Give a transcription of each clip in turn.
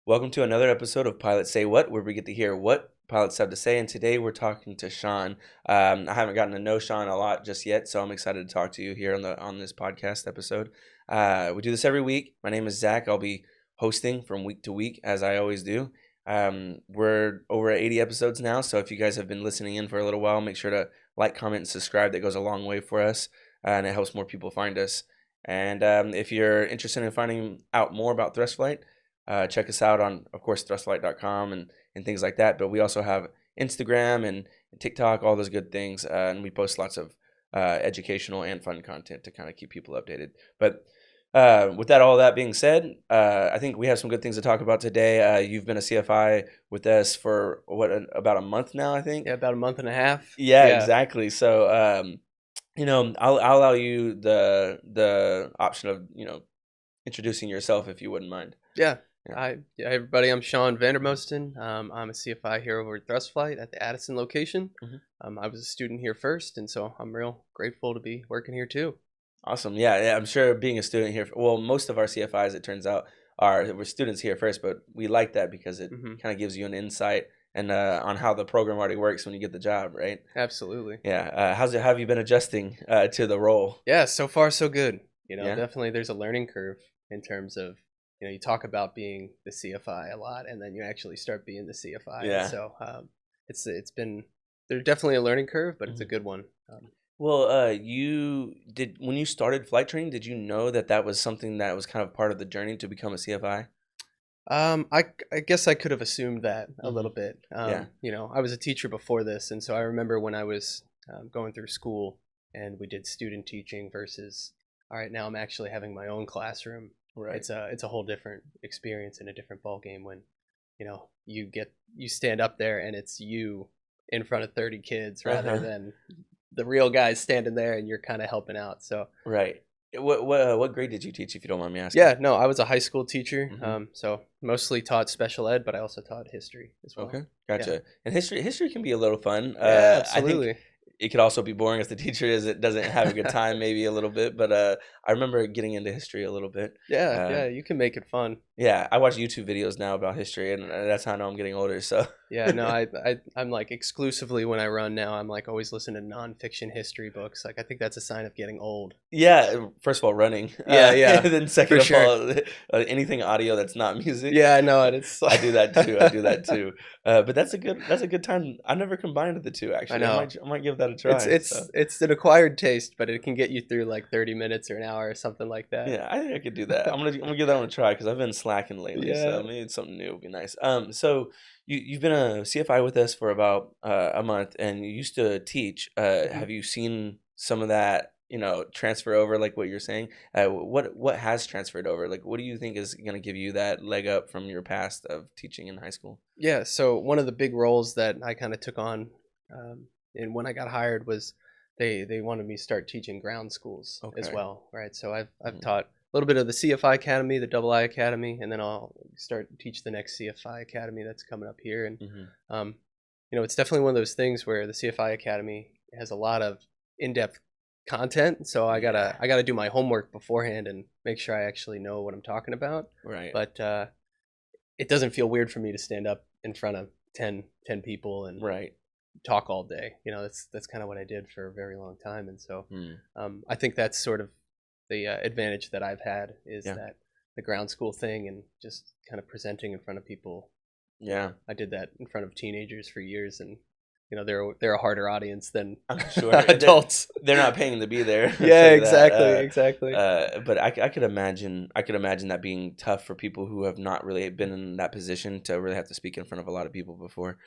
Welcome to another episode of Pilots Say What, where we get to hear what pilots have to say. And today we're talking to Sean. I haven't gotten to know Sean a lot just yet, so I'm excited to talk to you here on this podcast episode. We do this every week. My name is Zach. I'll be hosting from week to week, as I always do. We're over 80 episodes now, so if you guys have been listening in for a little while, make sure to like, comment, and subscribe. That goes a long way for us, and it helps more people find us. And if you're interested in finding out more about Thrust Flight, check us out on, of course, thrustflight.com and things like that. But we also have Instagram and TikTok, all those good things. And we post lots of educational and fun content to kind of keep people updated. But with all that being said, I think we have some good things to talk about today. You've been a CFI with us for, about a month now, I think? Yeah, about a month and a half. Yeah. Exactly. So, I'll allow you the option of, introducing yourself if you wouldn't mind. Yeah. Hi, everybody. I'm Sean Vandermosten. I'm a CFI here over at Thrust Flight at the Addison location. I was a student here first, and so I'm real grateful to be working here too. Awesome. Yeah. I'm sure being a student here, well, most of our CFIs, it turns out, we're students here first, but we like that because it kind of gives you an insight and on how the program already works when you get the job, right? Absolutely. Yeah. Have you been adjusting to the role? Yeah, so far so good. Yeah. Definitely there's a learning curve in terms of, you talk about being the CFI a lot, and then you actually start being the CFI. Yeah. So it's been, there's definitely a learning curve, but it's a good one. Well, when you started flight training, did you know that was something that was kind of part of the journey to become a CFI? I guess I could have assumed that a little bit. Yeah. I was a teacher before this, and so I remember when I was going through school and we did student teaching versus, all right, now I'm actually having my own classroom. Right. It's a whole different experience and a different ball game when, you stand up there and it's you in front of 30 kids rather than the real guys standing there and you're kind of helping out. So right. What grade did you teach, if you don't mind me asking? Yeah, no, I was a high school teacher, so mostly taught special ed, but I also taught history as well. Okay, gotcha. Yeah. And history can be a little fun. Yeah, absolutely. I think it could also be boring if the teacher doesn't have a good time, maybe a little bit. But I remember getting into history a little bit. Yeah, you can make it fun. Yeah, I watch YouTube videos now about history, and that's how I know I'm getting older. So yeah, no, I'm like exclusively when I run now, I'm like always listening to nonfiction history books. Like I think that's a sign of getting old. Yeah, first of all, running. Yeah. And then second of all, anything audio that's not music. Yeah, I know it. It's I do that too. But that's a good time. I never combined the two, actually. I know. I might give that a try. It's an acquired taste, but it can get you through like 30 minutes or an hour or something like that. Yeah, I think I could do that. I'm gonna give that one a try because I've been slacking lately. Yeah. So maybe something new would be nice. So you've been a CFI with us for about a month, and you used to teach. Have you seen some of that, transfer over, like what you're saying? What has transferred over? Like, what do you think is going to give you that leg up from your past of teaching in high school? Yeah, so one of the big roles that I kind of took on, and when I got hired was they wanted me to start teaching ground schools as well, right? So I've taught a little bit of the CFI Academy, the Double I Academy, and then I'll start to teach the next CFI Academy that's coming up here. And it's definitely one of those things where the CFI Academy has a lot of in-depth content, so I gotta do my homework beforehand and make sure I actually know what I'm talking about. Right. But it doesn't feel weird for me to stand up in front of 10 people and talk all day. That's kind of what I did for a very long time, and so I think that's sort of the advantage that I've had is that the ground school thing and just kind of presenting in front of people. Yeah, I did that in front of teenagers for years, and they're a harder audience than I'm sure adults. They're not paying to be there. Yeah, exactly. But I could imagine that being tough for people who have not really been in that position to really have to speak in front of a lot of people before.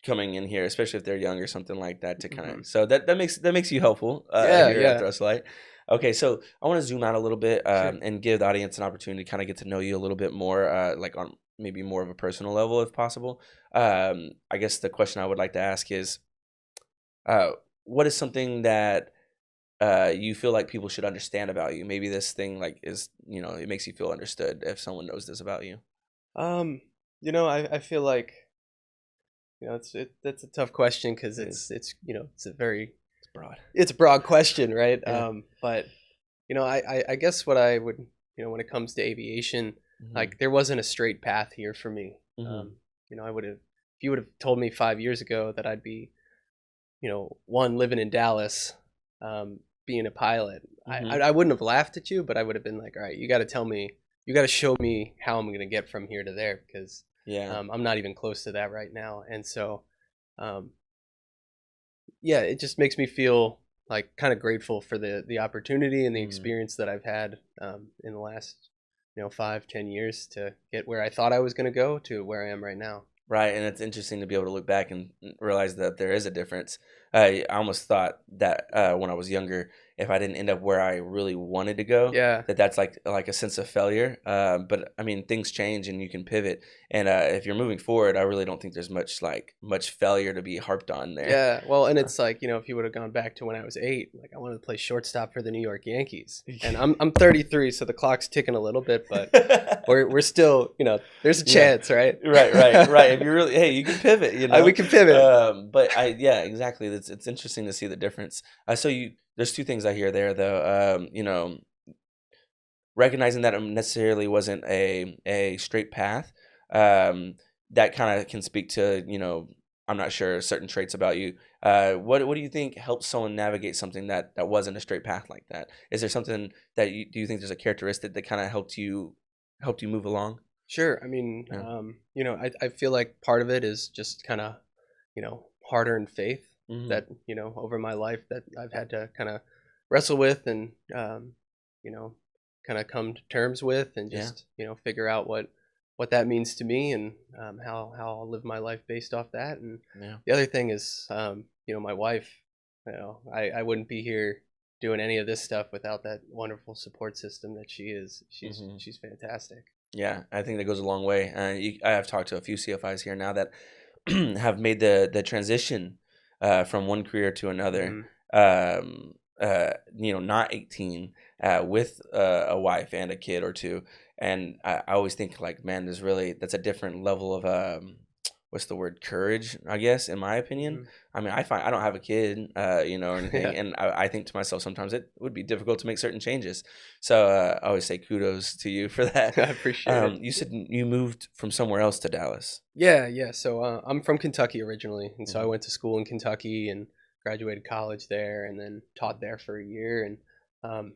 Coming in here, especially if they're young or something like that, to kind of so that makes you helpful here at Thrust Flight. Okay, so I want to zoom out a little bit and give the audience an opportunity to kind of get to know you a little bit more, like on maybe more of a personal level if possible. I guess the question I would like to ask is, what is something that you feel like people should understand about you? Maybe this thing like is, it makes you feel understood if someone knows this about you. I feel like that's a tough question because it's broad. It's a broad question, right? Yeah. But I guess what I would when it comes to aviation, like there wasn't a straight path here for me. Mm-hmm. You know, if you would have told me 5 years ago that I'd be, you know, one, living in Dallas, being a pilot, Mm-hmm. I wouldn't have laughed at you, but I would have been like, all right, you got to tell me, you got to show me how I'm going to get from here to there, because Yeah. I'm not even close to that right now. And so, um, yeah, it just makes me feel like kind of grateful for the opportunity and the Mm. experience that I've had in the last, you know, 5-10 years to get where I thought I was going to go to where I am right now. Right, and it's interesting to be able to look back and realize that there is a difference. I almost thought that when I was younger, if I didn't end up where I really wanted to go, Yeah. that's like a sense of failure. But I mean, things change and you can pivot. And if you're moving forward, I really don't think there's much failure to be harped on there. Yeah, well, and it's like, you know, if you would have gone back to when I was 8, like I wanted to play shortstop for the New York Yankees, and I'm 33, so the clock's ticking a little bit, but we're still, you know, there's a Yeah. chance, right? Right. If you really, hey, you can pivot, you know. We can pivot. But yeah, exactly. It's interesting to see the difference. There's two things I hear there, though. You know, recognizing that it necessarily wasn't a straight path. That kind of can speak to, you know, I'm not sure, certain traits about you. What do you think helps someone navigate something that wasn't a straight path like that? Is there something that do you think there's a characteristic that kind of helped you move along? Sure. I mean, Yeah. you know, I feel like part of it is just kind of, you know, hard-earned faith Hmm. that, you know, over my life that I've had to kind of wrestle with and, you know, kind of come to terms with, and Yeah. just, you know, figure out what that means to me, and how I'll live my life based off that. And Yeah. the other thing is, you know, my wife. You know, I wouldn't be here doing any of this stuff without that wonderful support system that she is. Hmm. She's fantastic. Yeah, I think that goes a long way. I have talked to a few CFIs here now that have made the transition from one career to another. Hmm. You know, not 18, with a wife and a kid or two, and I always think like, man, that's a different level of what's the word, courage, I guess, in my opinion. Hmm. I mean, I find I don't have a kid, you know, or anything, Yeah, and I think to myself sometimes it would be difficult to make certain changes. So I always say kudos to you for that. I appreciate it. You said you moved from somewhere else to Dallas. Yeah, yeah. So I'm from Kentucky originally, and so I Hmm. went to school in Kentucky and graduated college there, and then taught there for a year, and um,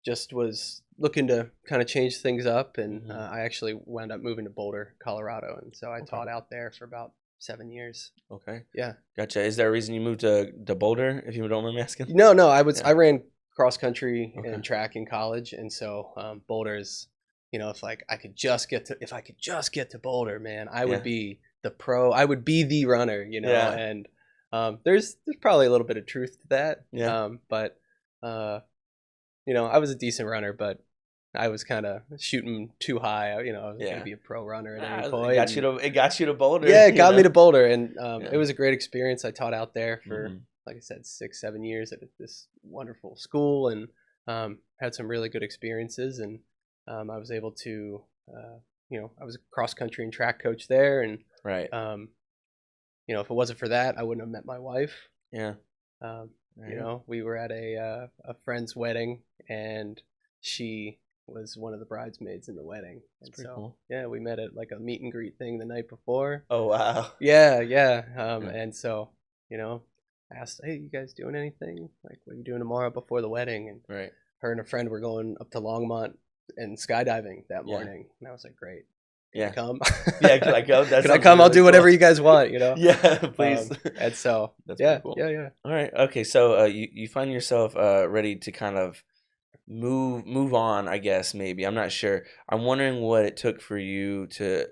just was looking to kind of change things up. And Hmm. I actually wound up moving to Boulder, Colorado, and so I Okay. taught out there for about 7 years. Okay. Yeah. Gotcha. Is there a reason you moved to Boulder, if you don't mind me asking? No, no. Yeah. I ran cross country Okay. and track in college, and so Boulder's, you know, if like I could just get to, if I could just get to Boulder, man, I would Yeah. be the pro. I would be the runner, you know. Yeah. And there's probably a little bit of truth to that. Yeah. But uh, you know, I was a decent runner, but I was kind of shooting too high. You know, I was going to Yeah. be a pro runner at any Nah, point. And it got you to Boulder, yeah, it you got me know. to Boulder, and it Yeah. was a great experience. I taught out there for, Hmm. like I said, 6-7 years at this wonderful school, and had some really good experiences. And I was able to, you know, I was a cross country and track coach there, and Right. um, you know, if it wasn't for that, I wouldn't have met my wife. Yeah. Um, you Right. know, we were at a friend's wedding, and she was one of the bridesmaids in the wedding, That's and pretty so cool. yeah, we met at like a meet and greet thing the night before. Oh wow. Yeah, yeah. Yeah. And so, you know, I asked, "Hey, you guys doing anything? Like, what are you doing tomorrow before the wedding?" And Right. her and a friend were going up to Longmont and skydiving that Yeah. morning. And I was like, "Great, can I Yeah. come? Yeah. Can I go? That Can I sounds come? I'll really do cool. whatever you guys want, you know." Yeah. Please. And so, That's pretty yeah, cool. yeah, yeah. All right. Okay. So you find yourself ready to kind of move on, I guess. Maybe, I'm not sure. I'm wondering what it took for you to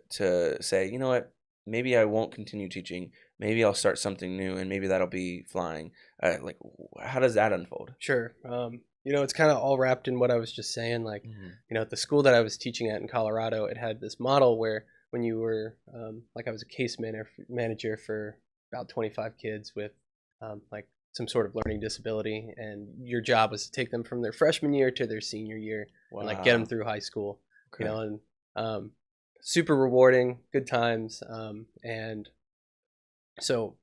say, you know what, maybe I won't continue teaching, maybe I'll start something new, and maybe that'll be flying. Like, how does that unfold? Sure. You know, it's kind of all wrapped in what I was just saying. Like, Hmm. you know, at the school that I was teaching at in Colorado, it had this model where when you were, like, I was a manager for about 25 kids with, like, some sort of learning disability, and your job was to take them from their freshman year to their senior year and like get them Wow. through high school. You Okay. know, and super rewarding, good times, and so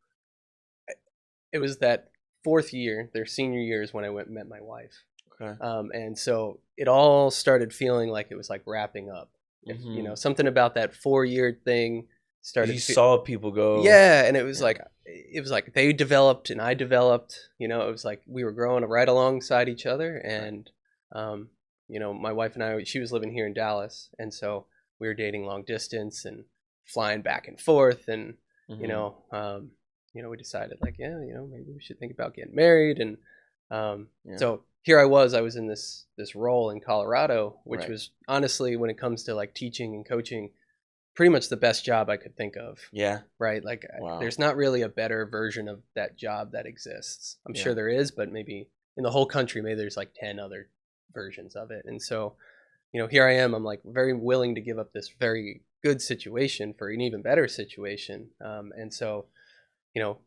it was that fourth year, their senior year, is when I went and met my wife. Okay. And so it all started feeling like it was like wrapping up. you know, Mm-hmm. something about that 4-year thing started. You saw people go. Yeah, and Yeah. it was like they developed and I developed. You know, it was like we were growing right alongside each other, Right. and you know, my wife and I, she was living here in Dallas, and so we were dating long distance and flying back and forth, and you Mm-hmm. know, we decided like, yeah, you know, maybe we should think about getting married, and Yeah. so here I was in this role in Colorado, which Right. was honestly, when it comes to like teaching and coaching, pretty much the best job I could think of. Yeah. Right? Like, Wow. there's not really a better version of that job that exists. I'm sure Yeah. there is, but maybe in the whole country, maybe there's like 10 other versions of it. And so, you know, here I am. I'm like very willing to give up this very good situation for an even better situation. And so, you know,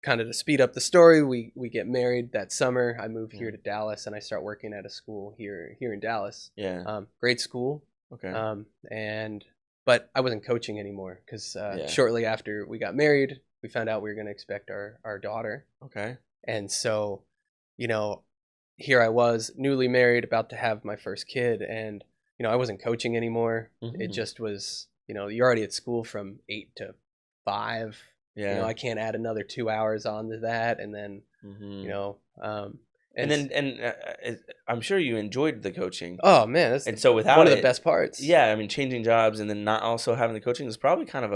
kind of to speed up the story, we get married that summer. I move Yeah. here to Dallas, and I start working at a school here in Dallas. Yeah. Great school. Okay. And but I wasn't coaching anymore because Yeah. shortly after we got married, we found out we were going to expect our daughter, Okay. and so, you know, here I was newly married, about to have my first kid, and you know, I wasn't coaching anymore. It Mm-hmm. just was, you know, you're already at school from 8 to 5. You know, Yeah. I can't add another 2 hours onto that, and then you Mm-hmm. know, And and then, I'm sure you enjoyed the coaching. oh man, that's And so one without of the it, best parts. yeah, I mean, changing jobs and then not also having the coaching is probably kind of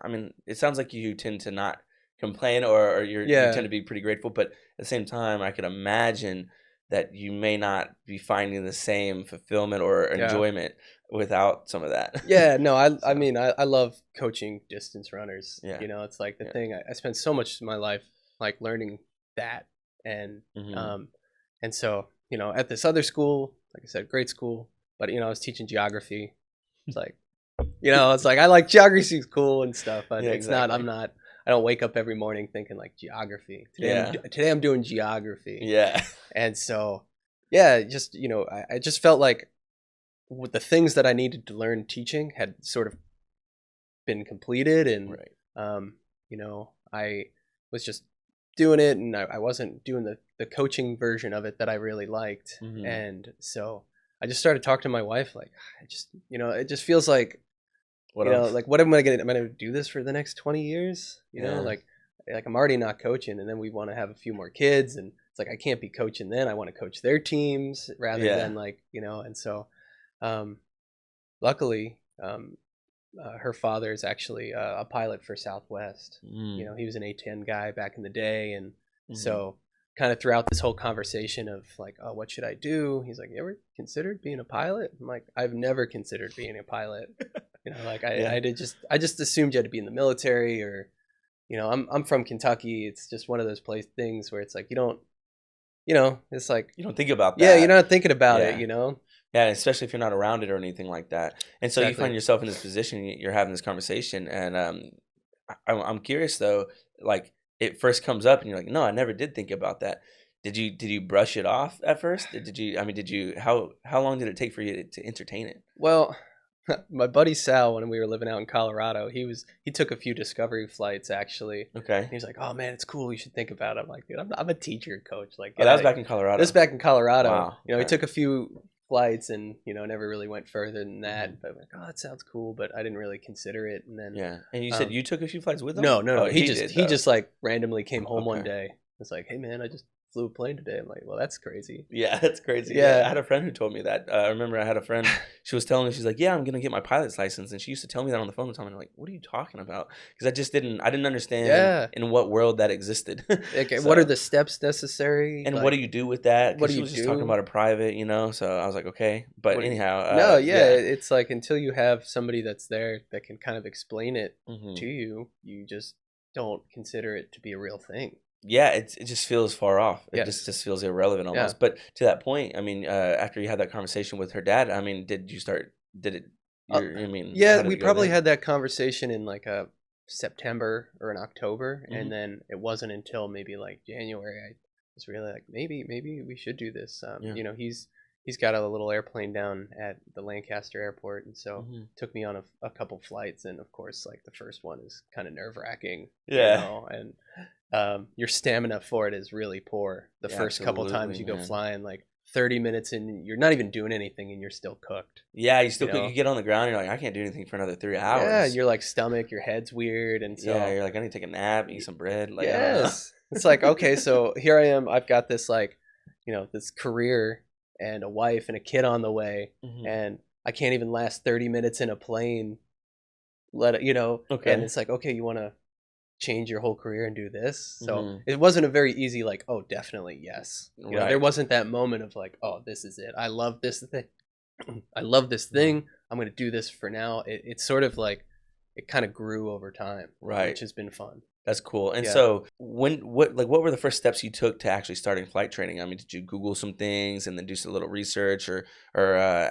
I mean, it sounds like you tend to not complain, or you tend Yeah, to be pretty grateful, but at the same time, I could imagine that you may not be finding the same fulfillment or yeah. enjoyment without some of that. Yeah, no, I So, mean, I love coaching distance runners. yeah, You know, it's like the yeah. thing I spent so much of my life like learning that, and Mhm. um and so, you know, at this other school, like I said, great school, but you know, I was teaching geography. It's like, you know, it's like I like geography's cool and stuff, but Yeah, it's not. I'm exactly. not. I don't wake up every morning thinking like geography. Yeah. Today I'm doing geography, Yeah. and so yeah, just you know, I just felt like with the things that I needed to learn teaching had sort of been completed, and Right. you know, I was just doing it, and I wasn't doing the coaching version of it that I really liked, Mhm. and so I just started talking to my wife like, I just, you know, it just feels like, What you know, else? like what am I gonna do this for the next 20 years, you know, Yeah. like I'm already not coaching, and then we want to have a few more kids, and it's like I can't be coaching then. I want to coach their teams rather Yeah. than like, you know. And so um luckily, her father is actually a pilot for Southwest. You Mm. know, he was an A-10 guy back in the day, and Mhm. so kind of throughout this whole conversation of like, oh, what should I do? He's like, you ever considered being a pilot? I'm like, I've never considered being a pilot. You know, like Yeah. I just assumed you had to be in the military, or you know, I'm from Kentucky. It's just one of those place things where it's like you don't, you know, it's like, You don't think about yeah, you're that. not thinking about it, Yeah. you know. Yeah, especially if you're not around it or anything like that. And so you find Exactly. yourself in this position, you're having this conversation, and I'm curious though, like it first comes up, and you're like, no, I never did think about that. Did you brush it off at first? Did you? I mean, did you? How long did it take for you to entertain it? Well, my buddy Sal, when we were living out in Colorado, he took a few discovery flights actually. Okay. He was like, "Oh man, it's cool. You should think about it." I'm like, "Dude, I'm a teacher, coach. Like, Oh, get that out was of here." back in This is Colorado. back in Colorado. Wow. You know, he Okay. took a few flights, and you know, never really went further than Hmm. that. But I'm like, "Oh, that sounds cool," but I didn't really consider it. And then, Yeah. And you said um, you took a few flights with them? no, no, Oh, no. he did He though. just like randomly came home one Okay. day. It's like, "Hey man, I just flew a plane today." I'm like, "Well, that's crazy." Yeah, that's crazy. Yeah, I Yeah. had a friend who told me that. I remember I had a friend. She was telling me, she's like, "Yeah, I'm gonna get my pilot's license," and she used to tell me that on the phone all the time. And I'm like, "What are you talking about?" Because I didn't understand Yeah. in what world that existed. Like, what are So, the steps necessary? and what Like, do you do with that? what Because do she you was just talking do? about a private, So I was like, okay. But What do you anyhow, No, yeah, yeah. it's like until you have somebody that's there that can kind of explain it to Hmm. you, you just don't consider it to be a real thing. Yeah, it just feels far off. It just Yes. just feels irrelevant Yeah. almost. But to that point, I mean, after you had that conversation with her dad, I mean, did you start? Did it? Uh, I mean, yeah, how did we it go probably then? had that conversation in like a September or an October, and Hmm. then it wasn't until maybe like January I was really like, maybe we should do this. Yeah. You know, he's got a little airplane down at the Lancaster airport, and so Hmm. took me on a couple flights, and of course, like the first one is kind of nerve wracking, you Yeah. know, and your stamina for it is really poor the Yeah, first couple times absolutely, you go man. flying. Like 30 minutes and you're not even doing anything and you're still cooked. Yeah, you still You cook. know? You get on the ground, and you're like, I can't do anything for another 3 Yeah, hours. your like stomach, your head's weird, and Yeah, so you're like, I need to take a nap, eat some bread. Like, I don't know. yes, it's like okay, so here I am. I've got this like, this career and a wife and a kid on the way, Hmm. and I can't even last 30 minutes in a plane. Let it, and Okay. it's like okay, you want to change your whole career and do this. So Hmm. it wasn't a very easy like, oh, definitely yes. There Right. wasn't that moment of like, oh, this is it. I love this thing. I love this Hmm. thing. I'm going to do this for now. It's sort of like it kind of grew over time, Right. which has been fun. That's cool. And Yeah. so, what were the first steps you took to actually starting flight training? I mean, did you Google some things and then do some little research, or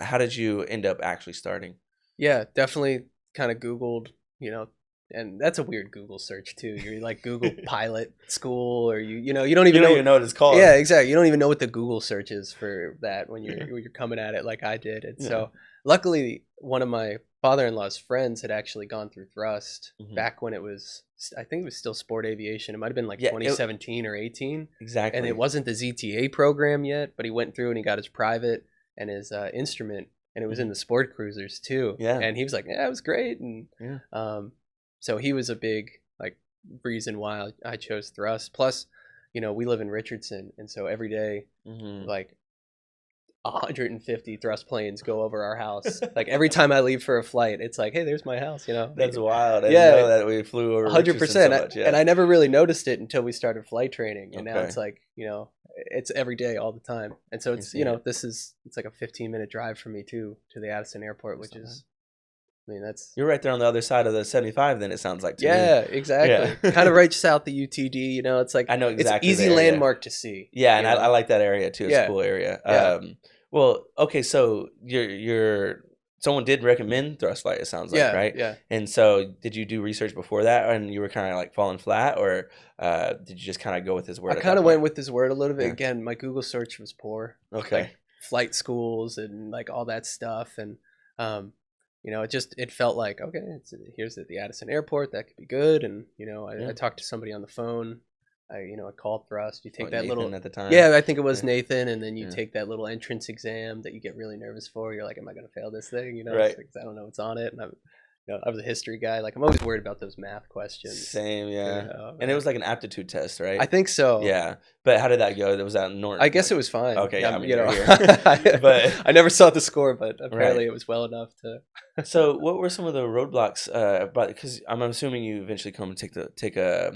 how did you end up actually starting? Yeah, definitely kind of Googled, you know, and that's a weird Google search too. You're like Google pilot school or you don't You even don't know. even know what it's called. Yeah, exactly. You don't even know what the Google search is for that when you're coming at it like I did. And Yeah. so luckily one of my father-in-law's friends had actually gone through thrust Hmm. back when it was I think it was still sport aviation. It might have been like Yeah. 2017 or 18, and it Exactly. wasn't the ZTA program yet, but he went through and he got his private and his instrument, and it was in Hmm. the sport cruisers too. Yeah. And he was like, "Yeah, it was great." And Yeah. um, so he was a big like reason why I chose thrust. Plus, we live in Richardson, and so every day, Hmm. like 150 thrust planes go over our house. Like every time I leave for a flight, it's like, "Hey, there's my house." That's wild. I didn't know Yeah, that we flew over Richardson so 100%. much. And Yeah. I never really noticed it until we started flight training, and now Okay. it's like it's every day, all the time. And so I it's see it. it's like a 15-minute drive for me too to the Addison airport, That's which not bad. is, I mean, that's You're right there on the other side of the 75. Then it sounds like to me. yeah, Yeah. exactly. Kind of right south of UTD. It's like I know it's exactly the easy area. landmark to see. Yeah, and I like that area too. It's a Yeah, cool area. yeah, Well, okay, so you're someone did recommend thrust flight. It sounds like, yeah, right? yeah. And so, did you do research before that, and you were kind of like falling flat, or did you just kind of go with his I word at kind that of point? went with his word a little bit. Yeah. Again, my Google search was poor, Okay. like flight schools and like all that stuff, and um, it felt like okay, here's at the Addison airport, that could be good, and I Yeah. talked to somebody on the phone. I called thrust. You take What, that Nathan little, at the time? yeah, I think it was Yeah. Nathan, and then you Yeah. take that little entrance exam that you get really nervous for. You're like, am I gonna fail this thing? It's Right. like, 'cause I don't know what's on it, and I was a history guy. Like I'm always worried about those math questions. Same. Yeah. Oh And it man, was like an aptitude test, I right? think so. Yeah. But how did that go? Was that I Norton? guess Like, it was fine. okay. Yeah. I mean, you're here, I, but I never saw the score, but right. apparently it was well enough to. So, what were some of the roadblocks? But because I'm assuming you eventually come and take a.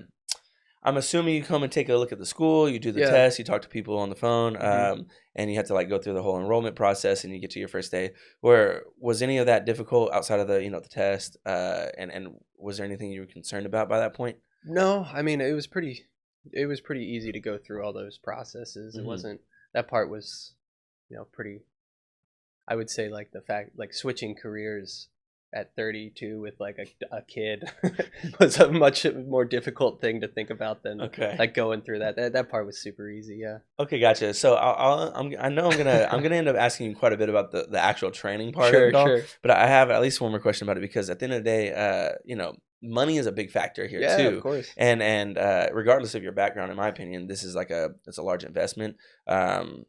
I'm assuming you come and take a look at the school. You do the Yeah. test. You talk to people on the phone, Hmm. and you have to like go through the whole enrollment process, and you get to your first day. Where was any of that difficult outside of the test? And was there anything you were concerned about by that point? No, I mean it was pretty easy to go through all those processes. It Hmm. wasn't that part was, pretty. I would say like the fact like switching careers at 32 with like a kid was a much more difficult thing to think about than Okay. like going through that. That part was super easy. Yeah. Okay, gotcha. So I know I'm gonna end up asking you quite a bit about the actual training part of Sure, it all, sure. but I have at least one more question about it because at the end of the day, money is a big factor here Yeah, of too, course. and regardless of your background, in my opinion, this is it's a large investment. Um,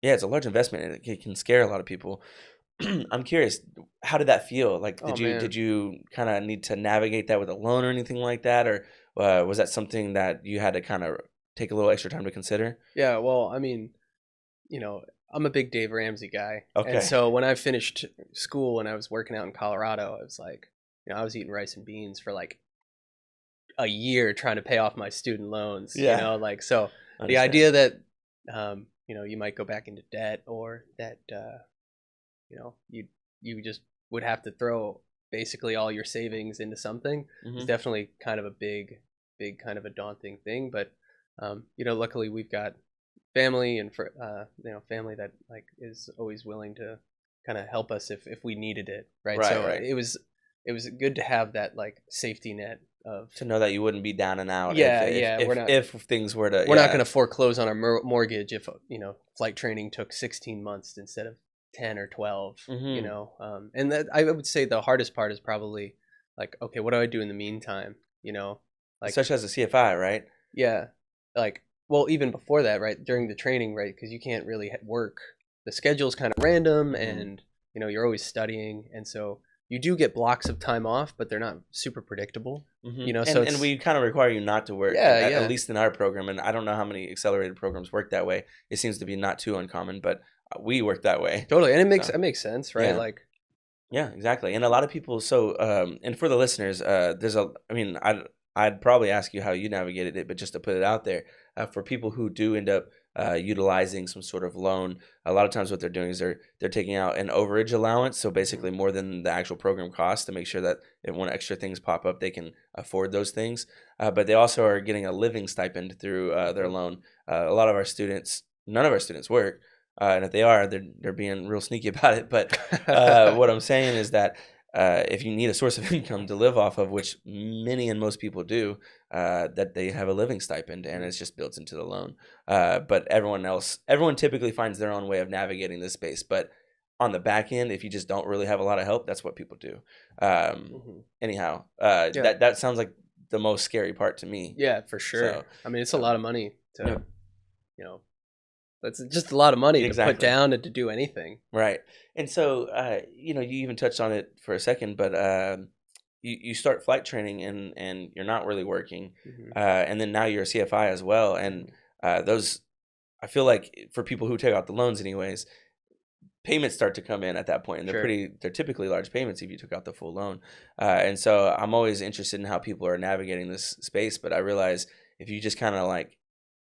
yeah, it's a large investment, and it can scare a lot of people. I'm curious, how did that feel? Like, Oh did man. you kind of need to navigate that with a loan or anything like that, or was that something that you had to kind of take a little extra time to consider? Yeah, well, I mean, you know, I'm a big Dave Ramsey guy. And Okay. so when I finished school and I was working out in Colorado, I was like, I was eating rice and beans for like a year trying to pay off my student loans, Yeah, like so I the understand. idea that you might go back into debt or that you just would have to throw basically all your savings into something is Mhm. definitely kind of a big kind of a daunting thing, but luckily we've got family and for family that like is always willing to kind of help us if we needed it, right? Right, So right. it was good to have that like safety net of To know that you wouldn't be down and out if yeah, if yeah, we're if not if things were to we're not yeah. going to foreclose on our mortgage if flight training took 16 months instead of 10 or 12. Mhm. And that I would say the hardest part is probably like, okay, what do I do in the meantime? Like Especially as a CFI, right? yeah, like well, even before that, right, during the training, right, because you can't really work. The schedule's kind of random, and you're always studying, and so you do get blocks of time off, but they're not super predictable. So And we kind of require you not to work, at least in our program. And I don't know how many accelerated programs work that way. It seems to be not too uncommon, but we work that way. Totally, and it makes sense, right? Yeah. Like, yeah, exactly. And a lot of people. So, and for the listeners, I'd probably ask you how you navigated it, but just to put it out there, for people who do end up utilizing some sort of loan, a lot of times what they're doing is they're taking out an overage allowance, so basically more than the actual program costs, to make sure that when extra things pop up, they can afford those things. But they also are getting a living stipend through their loan. A lot of our students, none of our students work. And if they are, they're being real sneaky about it. But what I'm saying is that if you need a source of income to live off of, which many and most people do, that they have a living stipend, and it's just built into the loan. But everyone typically finds their own way of navigating this space. But on the back end, if you just don't really have a lot of help, that's what people do. Anyhow, that sounds like the most scary part to me. Yeah, for sure. So, I mean, it's a lot of money to, that's just a lot of money to put down and to do anything. Right. And so, you even touched on it for a second, but you start flight training and you're not really working. And then now you're a CFI as well. And I feel like for people who take out the loans anyways, payments start to come in at that point. And they're typically large payments if you took out the full loan. And so I'm always interested in how people are navigating this space. But I realize if you just kind of like,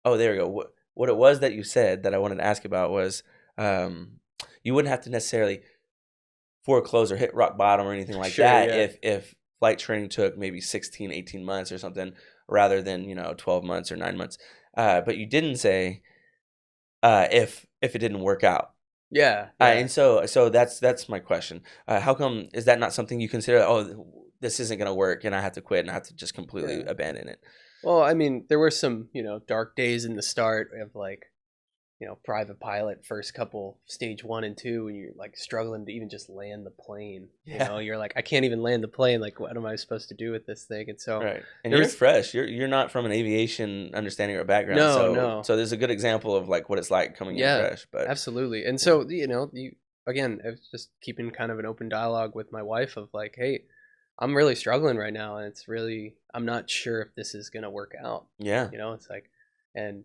oh, there we go. What it was that you said that I wanted to ask about was you wouldn't have to necessarily foreclose or hit rock bottom or anything like that if flight training took maybe 16, 18 months or something rather than, 12 months or 9 months. But you didn't say if it didn't work out. Yeah. And so that's my question. How come is that not something you consider, oh, this isn't going to work and I have to quit and I have to just completely abandon it? Well, I mean, there were some, dark days in the start of like, private pilot first couple stage 1 and 2, and you're like struggling to even just land the plane. You're like, I can't even land the plane. Like, what am I supposed to do with this thing? And so, right. And you're fresh. You're not from an aviation understanding or background. No. So there's a good example of like what it's like coming in fresh. But absolutely. And so, you again, I was just keeping kind of an open dialogue with my wife of like, hey, I'm really struggling right now, and I'm not sure if this is gonna work out. Yeah. It's like, and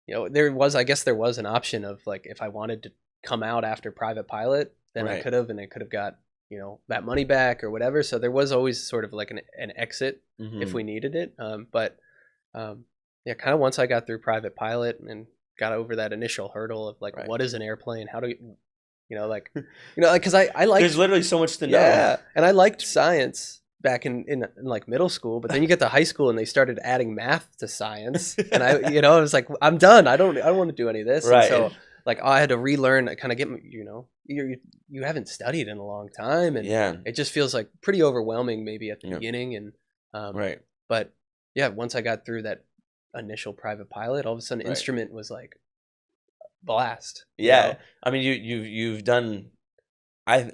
there was an option of like, if I wanted to come out after private pilot, then I could have got that money back or whatever. So there was always sort of like an exit if we needed it. But kind of once I got through private pilot and got over that initial hurdle of like, what is an airplane? How do you because I like, there's literally so much to know. Yeah, and I liked science back in like middle school, but then you get to high school and they started adding math to science, and I was like, I'm done. I don't want to do any of this. Right. And so like I had to relearn, kind of get you haven't studied in a long time, and it just feels like pretty overwhelming maybe at the beginning, and right. But yeah, once I got through that initial private pilot, all of a sudden instrument was like blast. I mean, you've done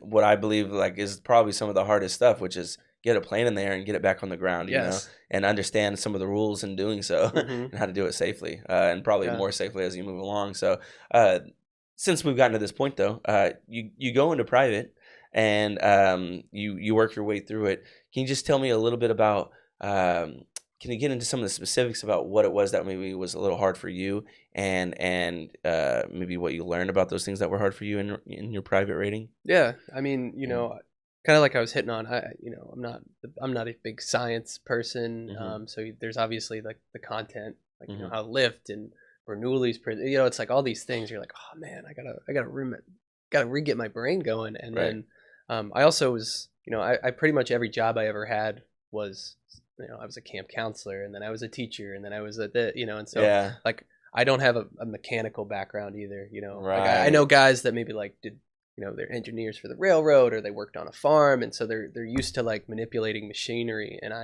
what I believe like is probably some of the hardest stuff, which is get a plane in there and get it back on the ground, and understand some of the rules in doing so and how to do it safely, and probably more safely as you move along. So since we've gotten to this point though, you go into private and you work your way through it. Can you just tell me a little bit about can you get into some of the specifics about what it was that maybe was a little hard for you, and maybe what you learned about those things that were hard for you in your private rating? Yeah, I mean, kind of like I was hitting on, I'm not a big science person. So there's obviously like the content, like how to lift and Bernoulli's, it's like all these things. You're like, oh man, I gotta re-get my brain going. And then I also was, I pretty much every job I ever had was, I was a camp counselor, and then I was a teacher, and then I was and so like I don't have a mechanical background either. Like I know guys that maybe like did, they're engineers for the railroad, or they worked on a farm, and so they're used to like manipulating machinery. And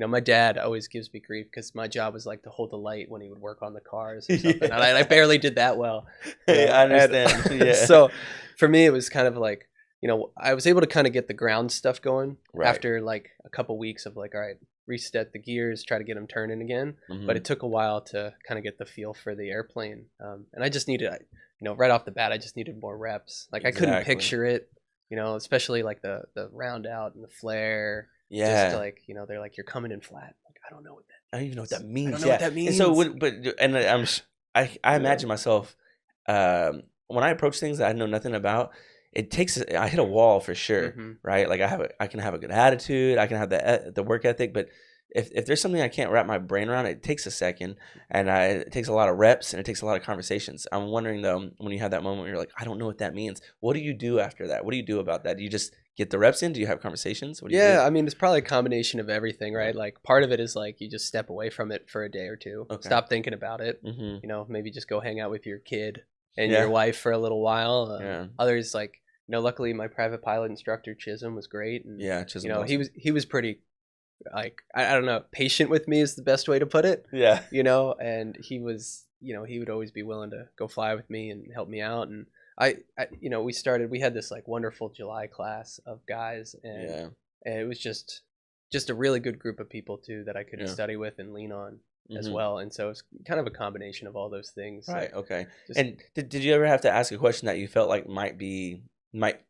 my dad always gives me grief because my job was like to hold the light when he would work on the cars or something. And I barely did that well. Hey, I understand. So for me, it was kind of like, I was able to kind of get the ground stuff going after like a couple weeks of like, all right, reset the gears, try to get them turning again. But it took a while to kind of get the feel for the airplane. And I just needed, right off the bat, I just needed more reps. Like I couldn't picture it, especially like the round out and the flare. Yeah. Just like, they're like, you're coming in flat. Like, I don't know what that I don't even know what that means. I don't know what that means. And so, I imagine myself, when I approach things that I know nothing about, I hit a wall for sure, right? Like I can have a good attitude, I can have the work ethic, but if there's something I can't wrap my brain around, it takes a second, and it takes a lot of reps, and it takes a lot of conversations. I'm wondering though, when you have that moment where you're like, I don't know what that means. What do you do after that? What do you do about that? Do you just get the reps in? Do you have conversations? What do you do? I mean, it's probably a combination of everything, right? Like part of it is like you just step away from it for a day or two, stop thinking about it. Maybe just go hang out with your kid and your wife for a little while. Others like, luckily my private pilot instructor Chisholm was great, and Chisholm. Awesome. he was pretty, like, I don't know, patient with me is the best way to put it. Yeah. And he was, he would always be willing to go fly with me and help me out. And we had this like wonderful July class of guys, and it was just a really good group of people too that I could study with and lean on as well. And so it's kind of a combination of all those things. Right. Okay. And did you ever have to ask a question that you felt like might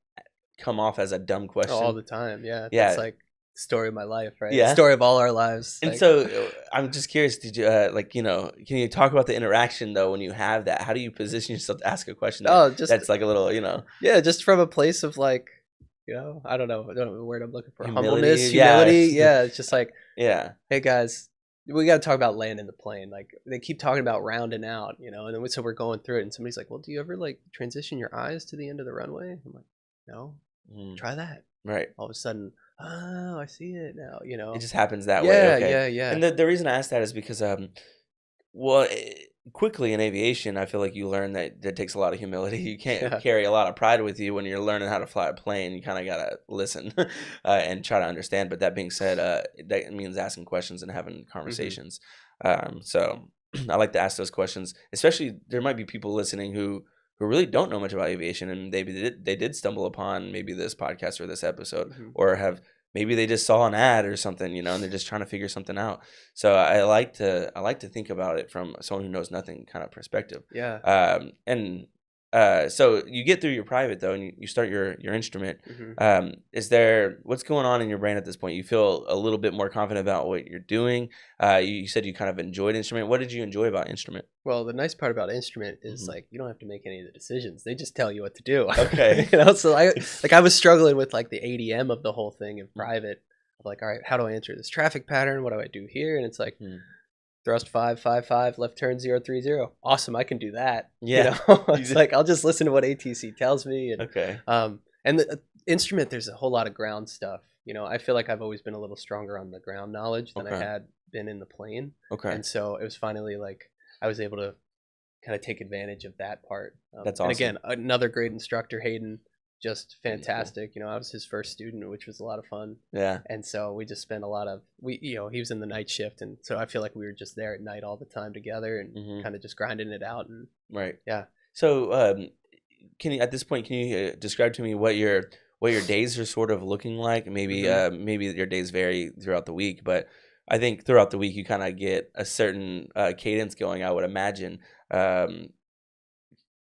come off as a dumb question? All the time. Yeah. That's like the story of my life, right? Yeah. The story of all our lives. And so I'm just curious, did you can you talk about the interaction though when you have that? How do you position yourself to ask a question that's like a little, Yeah, just from a place of like, I don't know the word I'm looking for. Humility, humbleness, humility. Yeah, it's just like, hey guys, we got to talk about landing the plane. Like they keep talking about rounding out, and then so we're going through it, and somebody's like, well, do you ever like transition your eyes to the end of the runway? I'm like, no. Try that. Right. All of a sudden, oh, I see it now. It just happens that way. Okay. Yeah. And the reason I asked that is because quickly in aviation, I feel like you learn that takes a lot of humility. You can't carry a lot of pride with you when you're learning how to fly a plane. You kind of gotta listen and try to understand. But that being said, that means asking questions and having conversations. So I like to ask those questions, especially there might be people listening who really don't know much about aviation, and they did stumble upon maybe this podcast or this episode, or maybe they just saw an ad or something, and they're just trying to figure something out. So I like to think about it from someone who knows nothing kind of perspective. Yeah. So you get through your private though, and you start your instrument. What's going on in your brain at this point? You feel a little bit more confident about what you're doing. You said you kind of enjoyed instrument. What did you enjoy about instrument? Well, the nice part about instrument is like you don't have to make any of the decisions. They just tell you what to do. Okay. So I was struggling with like the ADM of the whole thing in private. Of like, all right, how do I enter this traffic pattern? What do I do here? And it's like thrust 555, left turn 030. Awesome, I can do that. Yeah. It's like I'll just listen to what ATC tells me. And, okay. And the instrument, there's a whole lot of ground stuff. I feel like I've always been a little stronger on the ground knowledge than I had been in the plane. Okay. And so it was finally like I was able to kind of take advantage of that part. That's awesome. And again, another great instructor, Hayden, just fantastic. Cool. I was his first student, which was a lot of fun. Yeah. And so we just spent a lot of he was in the night shift, and so I feel like we were just there at night all the time together and kind of just grinding it out. And right. Yeah. So can you describe to me what your days are sort of looking like? Maybe maybe your days vary throughout the week, but I think throughout the week you kind of get a certain cadence going, I would imagine.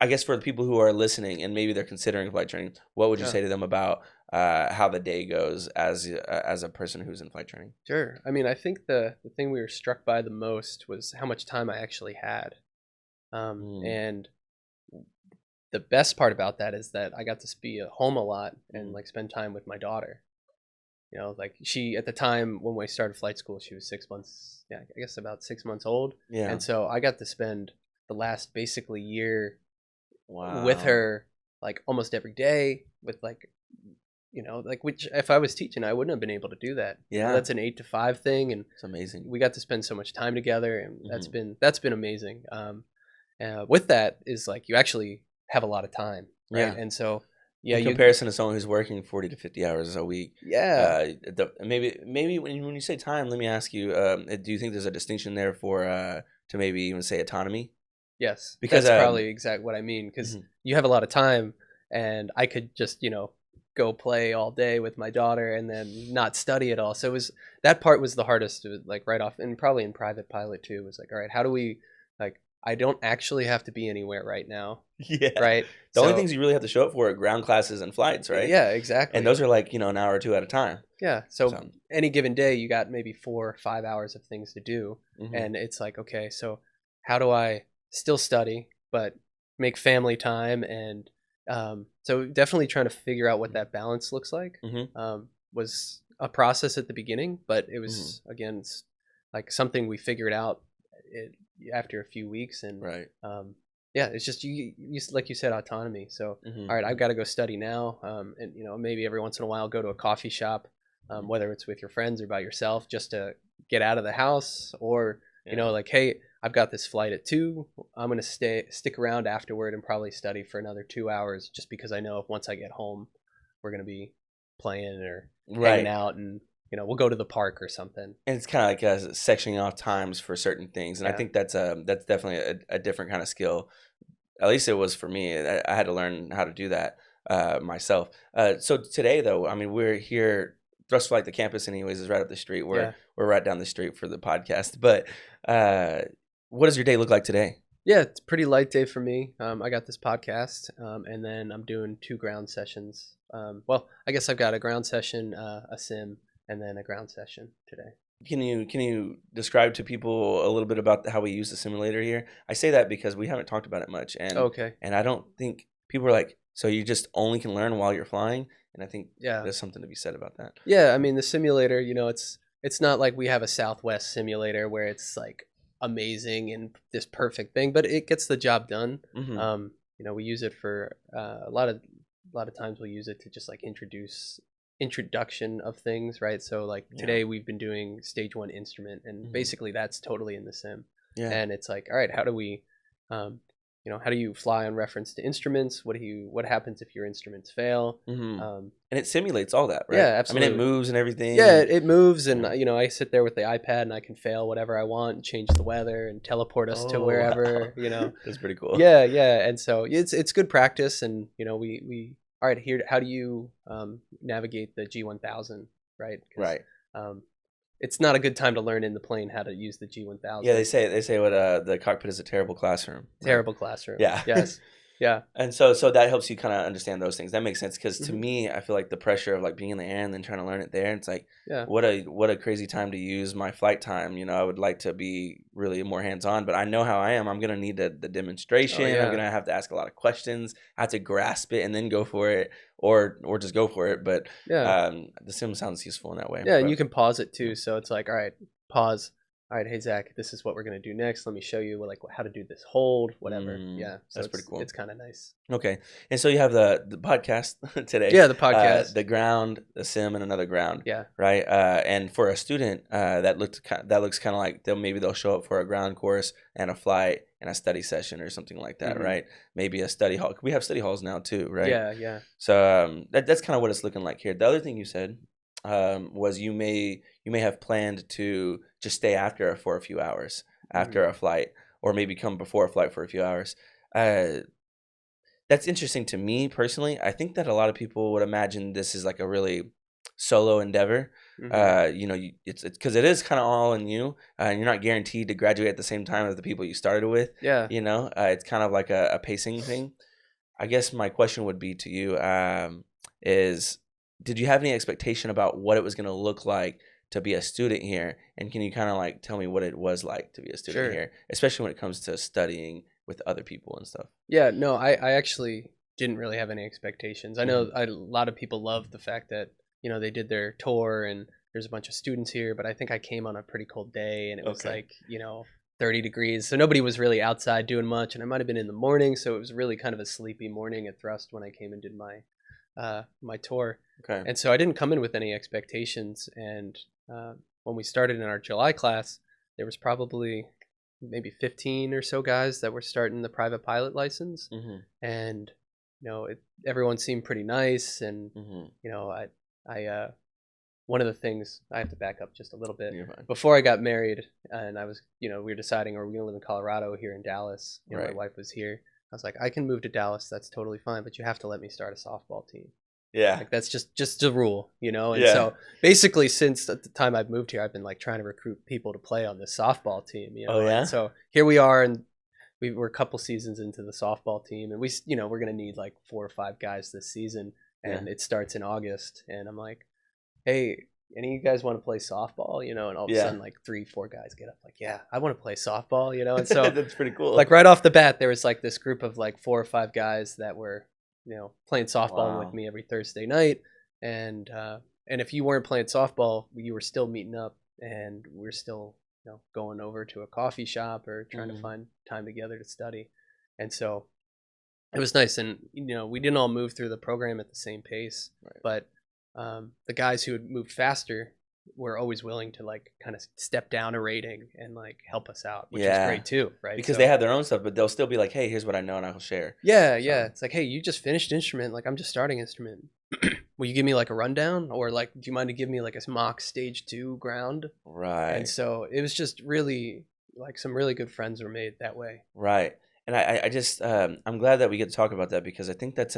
I guess for the people who are listening and maybe they're considering flight training, what would you say to them about how the day goes as a person who's in flight training? Sure. I mean, I think the thing we were struck by the most was how much time I actually had. And the best part about that is that I got to be at home a lot and like spend time with my daughter. Like she, at the time when we started flight school, she was 6 months, I guess about 6 months old. Yeah. And so I got to spend the last basically year with her, like almost every day with like, which if I was teaching, I wouldn't have been able to do that. Yeah. That's an 8 to 5 thing. And it's amazing. We got to spend so much time together, and that's been amazing. With that is like, you actually have a lot of time. Right. Yeah. And so, in comparison to someone who's working 40 to 50 hours a week. Yeah. Maybe when you say time, let me ask you, do you think there's a distinction there for to maybe even say autonomy? Yes. Because that's probably exactly what I mean. Because you have a lot of time, and I could just, go play all day with my daughter and then not study at all. So it was that part was the hardest, like right off, and probably in private pilot too. Was like, all right, how do we like? I don't actually have to be anywhere right now, Yeah. right? The only So things you really have to show up for are ground classes and flights, right? yeah, And exactly. those are like, an hour or two at a time. Yeah. So So, any given day, you got maybe 4 or 5 hours of things to do, hmm and it's like, okay, so how do I still study but make family time? And so definitely trying to figure out what that balance looks like hmm was a process at the beginning, but it hmm was again like something we figured out it, after a few weeks, and right. yeah, it's just you like you said, autonomy. So hmm all right, I've got to go study now, and maybe every once in a while go to a coffee shop, whether it's with your friends or by yourself, just to get out of the house, or Yeah. like, hey, I've got this flight at 2. I'm gonna stick around afterward and probably study for another 2 hours, just because I know if once I get home, we're gonna be playing or hanging Right. out, and we'll go to the park or something. And it's kind of like sectioning off times for certain things, and I Yeah. think that's definitely a different kind of skill. At least it was for me. I had to learn how to do that myself. So today, though, I mean, we're here. Thrust Flight, the campus, anyways, is right up the street. We're Yeah. we're right down the street for the podcast. But uh, what does your day look like today? Yeah, it's a pretty light day for me. I got this podcast, and then I'm doing 2 ground sessions. Well, I guess I've got a ground session, a sim, and then a ground session today. Can you describe to people a little bit about how we use the simulator here? I say that because we haven't talked about it much, and Okay. and I don't think people are like, so you just only can learn while you're flying, and I think Yeah. there's something to be said about that. Yeah, I mean the simulator, it's not like we have a Southwest simulator where it's like amazing and this perfect thing, but it gets the job done. hmm We use it for a lot of times we'll use it to just like introduction of things, right? So like Yeah, today we've been doing stage 1 instrument, and hmm basically that's totally in the sim. yeah, And it's like, all right, how do we um, how do you fly on reference to instruments? What happens if your instruments fail? hmm Um, and it simulates all that, right? yeah, I mean, it absolutely. moves and everything, Yeah, and it moves, and yeah. I sit there with the iPad, and I can fail whatever I want, and change the weather, and teleport us to Oh wow, wherever. that's pretty cool. Yeah, yeah, and so it's good practice, and we all right here. How do you navigate the G1000, right? Because Right. um, it's not a good time to learn in the plane how to use the Yeah, they G1000. say they say what the cockpit is a terrible classroom, right? Terrible classroom. Yeah. Yes. Yeah. And so that helps you kind of understand those things. That makes sense because to Hmm. me, I feel like the pressure of like being in the air and then trying to learn it there. It's like Yeah. what a crazy time to use my flight time. I would like to be really more hands on, but I know how I am. I'm gonna need the Oh demonstration. I'm yeah. gonna have to ask a lot of questions. I have to grasp it and then go for it, or just go for it. But Yeah. the sim sounds useful in that way. Yeah, and But you can pause it yeah. too. So it's like, all right, pause. All right, hey Zach, this is what we're gonna do next. Let me show you like how to do this hold, whatever. Yeah, so That's pretty it's cool. kind of nice. Okay, and so you have the podcast today, Yeah, the podcast. the ground, the sim, and another ground, Yeah. right? And for a student, that looks kind of like they'll show up for a ground course and a flight and a study session or something like that, Hmm. right? Maybe a study hall. We have study halls now too, right? Yeah, yeah. So that's kind of what it's looking like here. The other thing you said was you may have planned to just stay after for a few hours Hmm. after a flight, or maybe come before a flight for a few hours. Uh, that's interesting to me personally. I think that a lot of people would imagine this is like a really solo endeavor. Hmm. It's because it is kind of all in you, and you're not guaranteed to graduate at the same time as the people you started with. Yeah. It's kind of like a pacing thing. I guess my question would be to you, is did you have any expectation about what it was going to look like to be a student here? And can you kind of like tell me what it was like to be a student Sure. here, especially when it comes to studying with other people and stuff? Yeah. No, I actually didn't really have any expectations. I hmm know a lot of people love the fact that they did their tour and there's a bunch of students here, but I think I came on a pretty cold day, and it was Okay. like 30 degrees, so nobody was really outside doing much, and I might have been in the morning, so it was really kind of a sleepy morning at Thrust when I came and did my tour. Okay. And so I didn't come in with any expectations. And when we started in our July class, there was probably maybe 15 or so guys that were starting the private pilot license. hmm And everyone seemed pretty nice. And hmm I one of the things, I have to back up just a little bit. You're fine. Before I got married, and I was, we were deciding, are we going to live in Colorado or here in Dallas? My Right. wife was here. I was like, I can move to Dallas. That's totally fine, but you have to let me start a softball team. Yeah. Like that's just a rule, you know. And Yeah. so basically, since the time I've moved here, I've been like trying to recruit people to play on this softball team, you Oh know. And yeah. so here we are, and we're a couple seasons into the softball team, and we're gonna need like 4 or 5 guys this season, Yeah. and it starts in August. And I'm like, hey, any of you guys want to play softball? You know, and all of a Yeah. sudden, like 3, 4 guys get up, like, yeah, I want to play softball, you know. And so, That's pretty cool. like right off the bat, there was like this group of like 4 or 5 guys that were, you know, playing softball with Wow. me every Thursday night, and if you weren't playing softball, you were still meeting up, and we're still, you know, going over to a coffee shop or trying to find time together to study. And so it was nice. And you know, we didn't all move through the program at the same pace, Right. but the guys who had moved faster were always willing to like kind of step down a rating and like help us out, which was Yeah. great too, right? Because So they have their own stuff, but they'll still be like, "Hey, here's what I know, and I'll share." yeah, So it's like, hey, you just finished instrument, like I'm just starting instrument. Will you give me like a rundown, or like do you mind to give me like a mock stage 2 ground? And right, so it was just really like some really good friends were made that way. right, and I just I'm glad that we get to talk about that because I think that's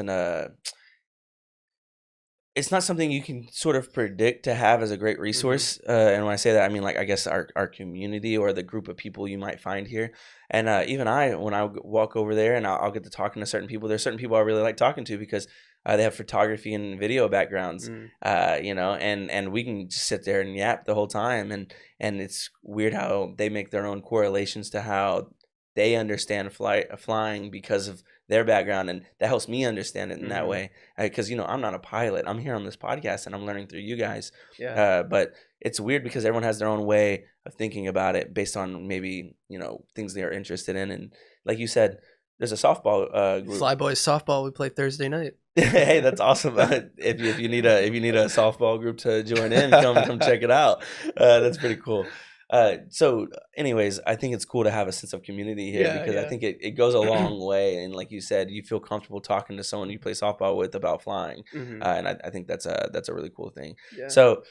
it's not something you can sort of predict to have as a great Hmm. resource. And when I say that, I mean like I guess our community or the group of people you might find here. And even when I walk over there and I'll get to talking to certain people, there's certain people I really like talking to because they have photography and video backgrounds, Mm. you know, and we can just sit there and yap the whole time. And it's weird how they make their own correlations to how they understand flying because of their background, and that helps me understand it in that Hmm. way because you know I'm not a pilot. I'm here on this podcast and I'm learning through you guys. Yeah. But it's weird because everyone has their own way of thinking about it based on maybe you know things they are interested in. And like you said, there's a softball group. Fly boys softball we play Thursday night. Hey, that's awesome. If you need a softball group to join in, come check it out. That's pretty cool. So, anyways, I think it's cool to have a sense of community here Yeah, because I yeah. think it goes a long way. And like you said, you feel comfortable talking to someone you play softball with about flying, Hmm. and I think that's a really cool thing. Yeah. So,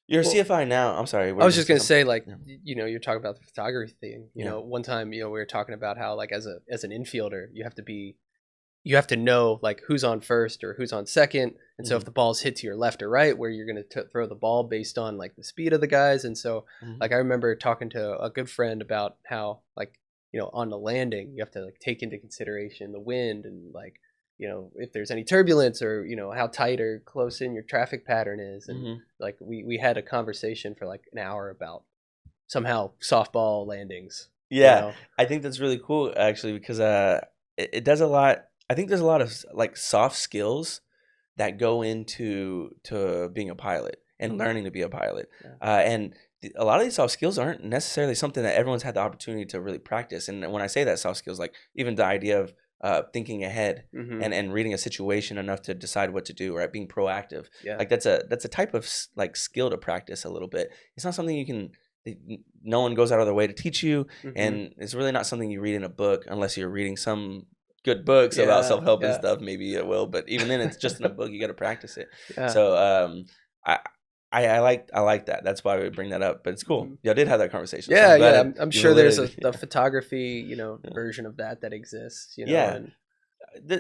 you're a Well, CFI now. I'm sorry, were I you was gonna just say gonna something? say, like, Yeah, you know, you're talking about the photography thing. You yeah, know, one time, you know, we were talking about how, like, as an infielder, you have to know like who's on first or who's on second. And so if hmm the ball's hit to your left or right, where you're gonna throw the ball based on like the speed of the guys. And so, hmm like, I remember talking to a good friend about how, like, you know, on the landing, you have to like take into consideration the wind and like, you know, if there's any turbulence or, you know, how tight or close in your traffic pattern is. And hmm like we had a conversation for like an hour about somehow softball landings, you Yeah, know. I think that's really cool actually because it does a lot. I think there's a lot of like soft skills that go into to being a pilot and Hmm. learning to be a pilot. Yeah. And a lot of these soft skills aren't necessarily something that everyone's had the opportunity to really practice. And when I say that soft skills, like even the idea of thinking ahead Hmm. and reading a situation enough to decide what to do, right? Being proactive, Yeah. like that's a type of like skill to practice a little bit. It's not something you can. No one goes out of their way to teach you, Hmm. and it's really not something you read in a book unless you're reading some good books about Yeah. self-help and Yeah. stuff. Maybe it will, but even then it's just in a book. You got to practice it. Yeah. So I, I like that. That's why we bring that up, but it's cool. Mhm. Y'all did have that conversation, so Yeah, I'm glad yeah. it I'm you sure there's related. a photography, you know, Yeah. version of that exists, you know, Yeah. and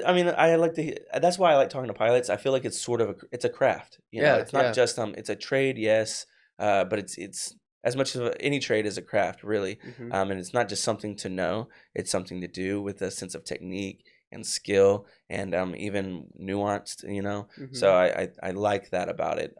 I mean, I like to. That's why I like talking to pilots. I feel like it's sort of it's a craft. You know, yeah, it's not yeah. just it's a trade, yes, but it's as much of any trade as a craft, really. Hmm. And it's not just something to know; it's something to do with a sense of technique and skill and even nuanced. You know, so Hmm. I like that about it.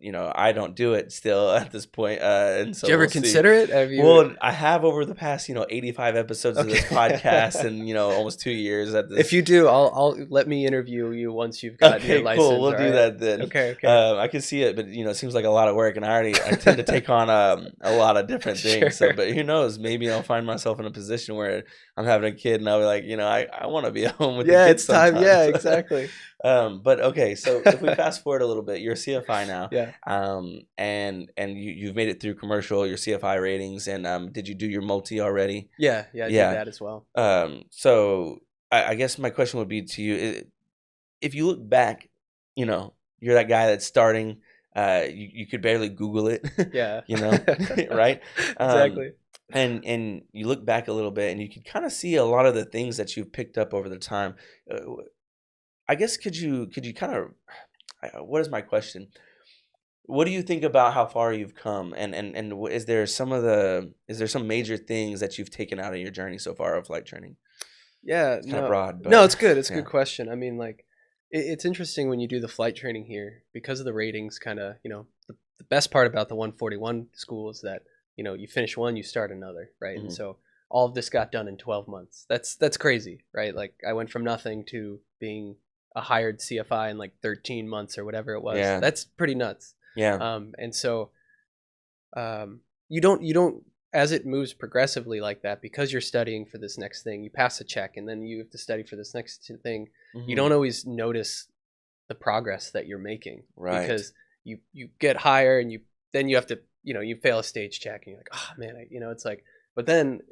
You know, I don't do it still at this point, and Did you so ever we'll see. consider it? Have you? Well, I have over the past, 85 episodes of this podcast Okay. and, almost 2 years at If this. you do, I'll let me interview you once you've gotten your Okay, cool. license. We'll All do right. that then. Okay. Okay. I can see it, but it seems like a lot of work, and I tend to take on a lot of different things. So, Sure. but who knows? Maybe I'll find myself in a position where I'm having a kid, and I'll be like, I want to be at home with the Yeah, kids it's time. Yeah, sometimes. exactly. But okay, so if we fast forward a little bit, you're a CFI now, Yeah. and you've made it through commercial, your CFI ratings, and did you do your multi already? Yeah. Yeah. I did Yeah. that as well. So I guess my question would be to you: if you look back, you're that guy that's starting. You could barely Google it, Yeah. right? Um, Exactly. and you look back a little bit, and you can kind of see a lot of the things that you've picked up over the time. Uh, I guess could you kind of what is my question? What do you think about how far you've come, and is there some major things that you've taken out of your journey so far of flight training? Yeah, It's kind of no, broad, but no, it's good. It's a yeah. good question. I mean, like, it's interesting when you do the flight training here because of the ratings. Kind of, the best part about the 141 school is that you finish one, you start another, right? And Hmm. so all of this got done in 12 months. That's crazy, right? Like, I went from nothing to being a hired CFI in like 13 months or whatever it was. Yeah, That's pretty nuts. yeah. And so you don't as it moves progressively like that, because you're studying for this next thing, you pass a check and then you have to study for this next thing. You Hmm. don't always notice the progress that you're making, Right. because you get higher and you have to, you fail a stage check and you're like, oh man, it's like, but then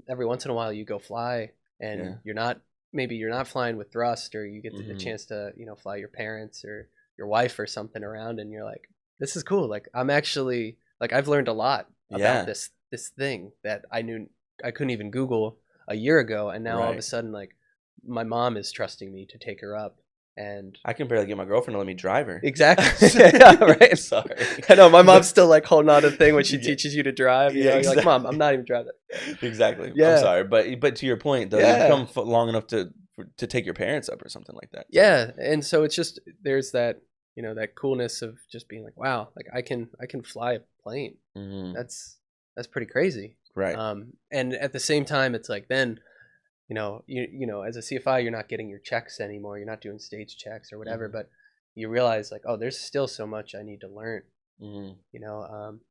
every once in a while you go fly and Yeah. you're not flying with thrust, or you get a Hmm. chance to fly your parents or your wife or something around, and you're like, this is cool. Like, I'm actually, like, I've learned a lot about Yeah. this thing that I knew I couldn't even Google a year ago, and now all of a Right. sudden, like, my mom is trusting me to take her up, and I can barely get my girlfriend to let me drive her. exactly, yeah, right. Sorry. I know my mom's But still like holding on to the thing when she yeah, teaches you to drive. yeah, You're like, Mom, exactly. I'm not even driving. Exactly. I'm Yeah, sorry, but to your point though, you've yeah, come long enough to take your parents up or something like that. So yeah. And so it's just, there's that, that coolness of just being like, wow, like, I can fly a plane. mhm. That's pretty crazy. Right. And at the same time, it's like, then as a CFI, you're not getting your checks anymore. You're not doing stage checks or whatever, Mhm. but you realize, like, oh, there's still so much I need to learn. Mhm.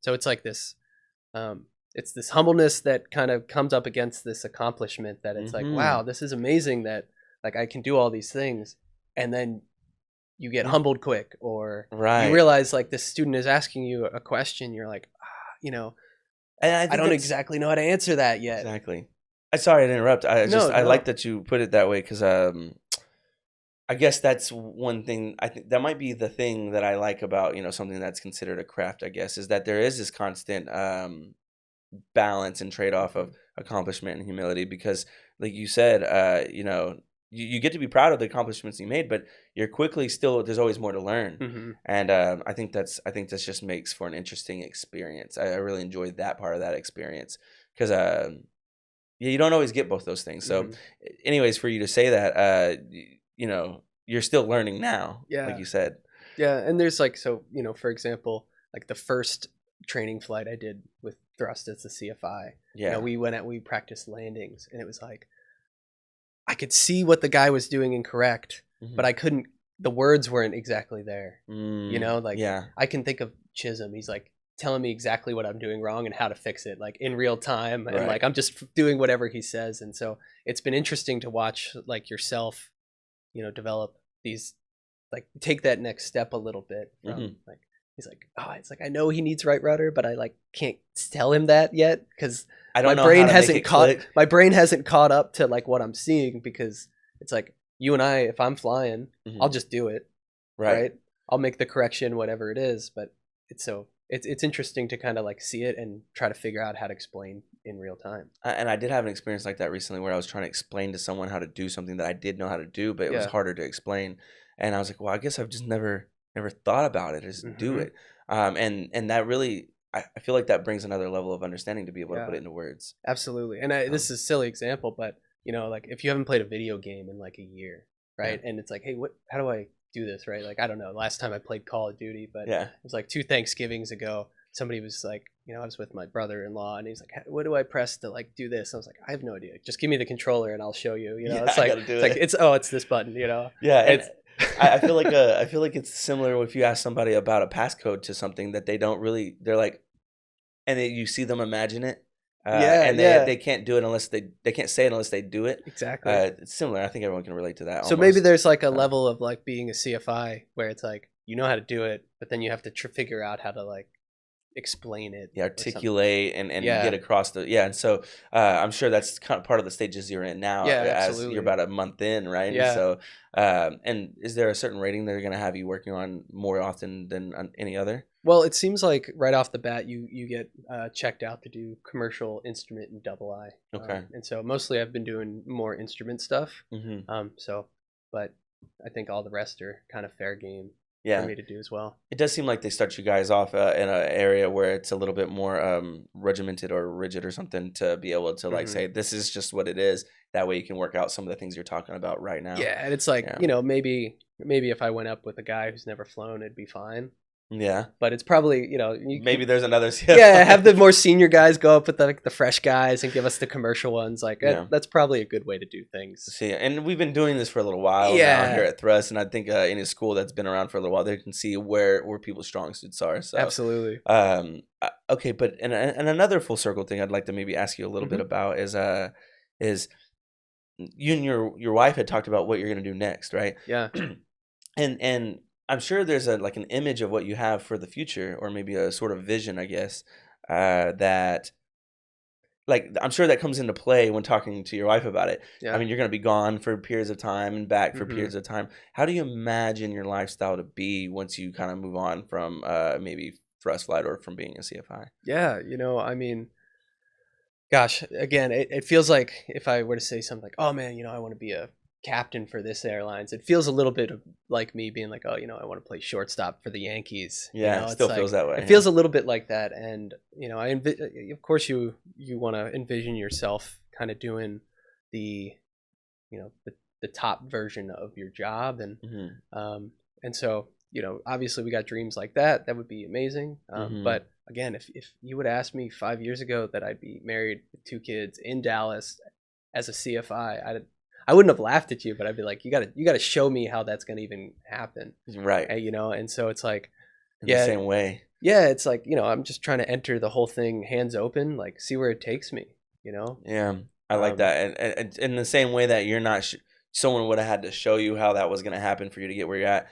So it's like this. It's this humbleness that kind of comes up against this accomplishment, that it's like, Mhm. wow, this is amazing that, like, I can do all these things, and then you get Yeah. humbled quick, or you Right. realize, like, this student is asking you a question, you're like, And I I think don't that's exactly know how to answer that yet. exactly. I sorry to interrupt. No, I like no. that you put it that way because I guess that's one thing. I think that might be the thing that I like about something that's considered a craft. I guess is that there is this constant balance and trade off of Mhm. accomplishment and humility because, like you said, you get to be proud of the accomplishments you made, but you're quickly still there's always more to learn. Mhm. And I think this just makes for an interesting experience. I really enjoyed that part of that experience because yeah, you don't always get both those things. So, Mhm. anyways, for you to say that, you're still learning now, like Yeah. you said. Yeah, and there's like, so, for example, like the first training flight I did with thrust as the CFI, Yeah. we practiced landings, and it was like, I could see what the guy was doing incorrect, but Hmm. I couldn't, the words weren't exactly there. Like, Yeah. I can think of Chisholm. He's like telling me exactly what I'm doing wrong and how to fix it, like, in real time, and Right. like, I'm just doing whatever he says. And so it's been interesting to watch, like, yourself, develop these, like, take that next step a little bit from, Hmm. like, he's like, oh, it's like, I know he needs right rudder, but I, like, can't tell him that yet, because I my don't know how brain to make hasn't it caught click. my brain hasn't caught up to, like, what I'm seeing, because it's like, you and I, if I'm flying, I'll Hmm. just do it, Right. right? I'll make the correction, whatever it is. But it's interesting to kind of, like, see it and try to figure out how to explain in real time. And I did have an experience like that recently where I was trying to explain to someone how to do something that I did know how to do, but it was Yeah. harder to explain. And I was like, well, I guess I've just never thought about it. Just do Hmm. it. And that really, I feel like that brings another level of understanding to be able to put Yeah. it into words. Absolutely. And Um, this is a silly example, but, like, if you haven't played a video game in like a year, yeah. right? And it's like, hey, how do I do this, right? Like, I don't know. Last time I played Call of Duty, but it Yeah. was like 2 Thanksgivings ago. Somebody was like, I was with my brother-in-law, and he's like, what do I press to, like, do this? I was like, I have no idea. Just give me the controller and I'll show you. Yeah. It's I like, got to do it's like, it. it's this button. Yeah. And It's I feel like it's similar if you ask somebody about a passcode to something that they don't really, they're like, and then you see them imagine it, yeah, and yeah, they can't do it unless they can't say it unless they do it. exactly. It's similar. I think everyone can relate to that So maybe almost. there's like a Um, level of, like, being a CFI where it's like, you know how to do it, but then you have to figure out how to, like, explain it yeah, or something. articulate and get Yeah. across the yeah. And so I'm sure that's kind of part of the stages you're in now, Yeah, as you're absolutely. about a month in, right? And Yeah. so, and is there a certain rating they're going to have you working on more often than on any other? Well, it seems like right off the bat, you get checked out to do commercial instrument and double I. Okay. And so mostly I've been doing more instrument stuff. Hmm. So, but I think all the rest are kind of fair game. for Yeah. me to do as well. It does seem like they start you guys off in an area where it's a little bit more regimented or rigid or something to be able to like Hmm. say this is just what it is. That way you can work out some of the things you're talking about right now. Yeah, and it's like, Yeah. maybe if I went up with a guy who's never flown, it'd be fine. Yeah. But it's probably, Maybe there's another yeah, have the CFI. more senior guys go up with the fresh guys and give us the commercial ones. Like Yeah. that's probably a good way to do things. See, and we've been doing this for a little while now here Yeah, at Thrust, and I think any school that's been around for a little while, they can see where people's strong suits are. So, absolutely. okay, but and another full circle thing I'd like to maybe ask you a little bit Hmm. about is you and your wife had talked about what you're gonna do next, right? Yeah. And I'm sure there's a like an image of what you have for the future, or maybe a sort of vision, I guess, that like I'm sure that comes into play when talking to your wife about it. I Yeah. mean, you're going to be gone for periods of time and back for Hmm. periods of time. How do you imagine your lifestyle to be once you kind of move on from maybe thrust flight or from being a CFI? Yeah. I mean, gosh, again, it feels like if I were to say something like, "Oh man, I want to be a captain for this airlines," it feels a little bit like me being like, "Oh, I want to play shortstop for the Yankees." Yeah, it It's still like feels that way. it Yeah. feels a little bit like that, and of course, you want to envision yourself kind of doing the the top version of your job, Hmm. and so obviously we got dreams like that. That would be amazing. Hmm. But again, if you would ask me 5 years ago that I'd be married with 2 kids in Dallas as a CFI, I wouldn't have laughed at you, but I'd be like, you gotta show me how that's gonna even happen. Right. And so it's like, In the yeah, same way. yeah, it's like, I'm just trying to enter the whole thing hands open, like see where it takes me, you know? Yeah, I like Um, that. And in the same way that you're not, someone would have had to show you how that was going to happen for you to get where you're at.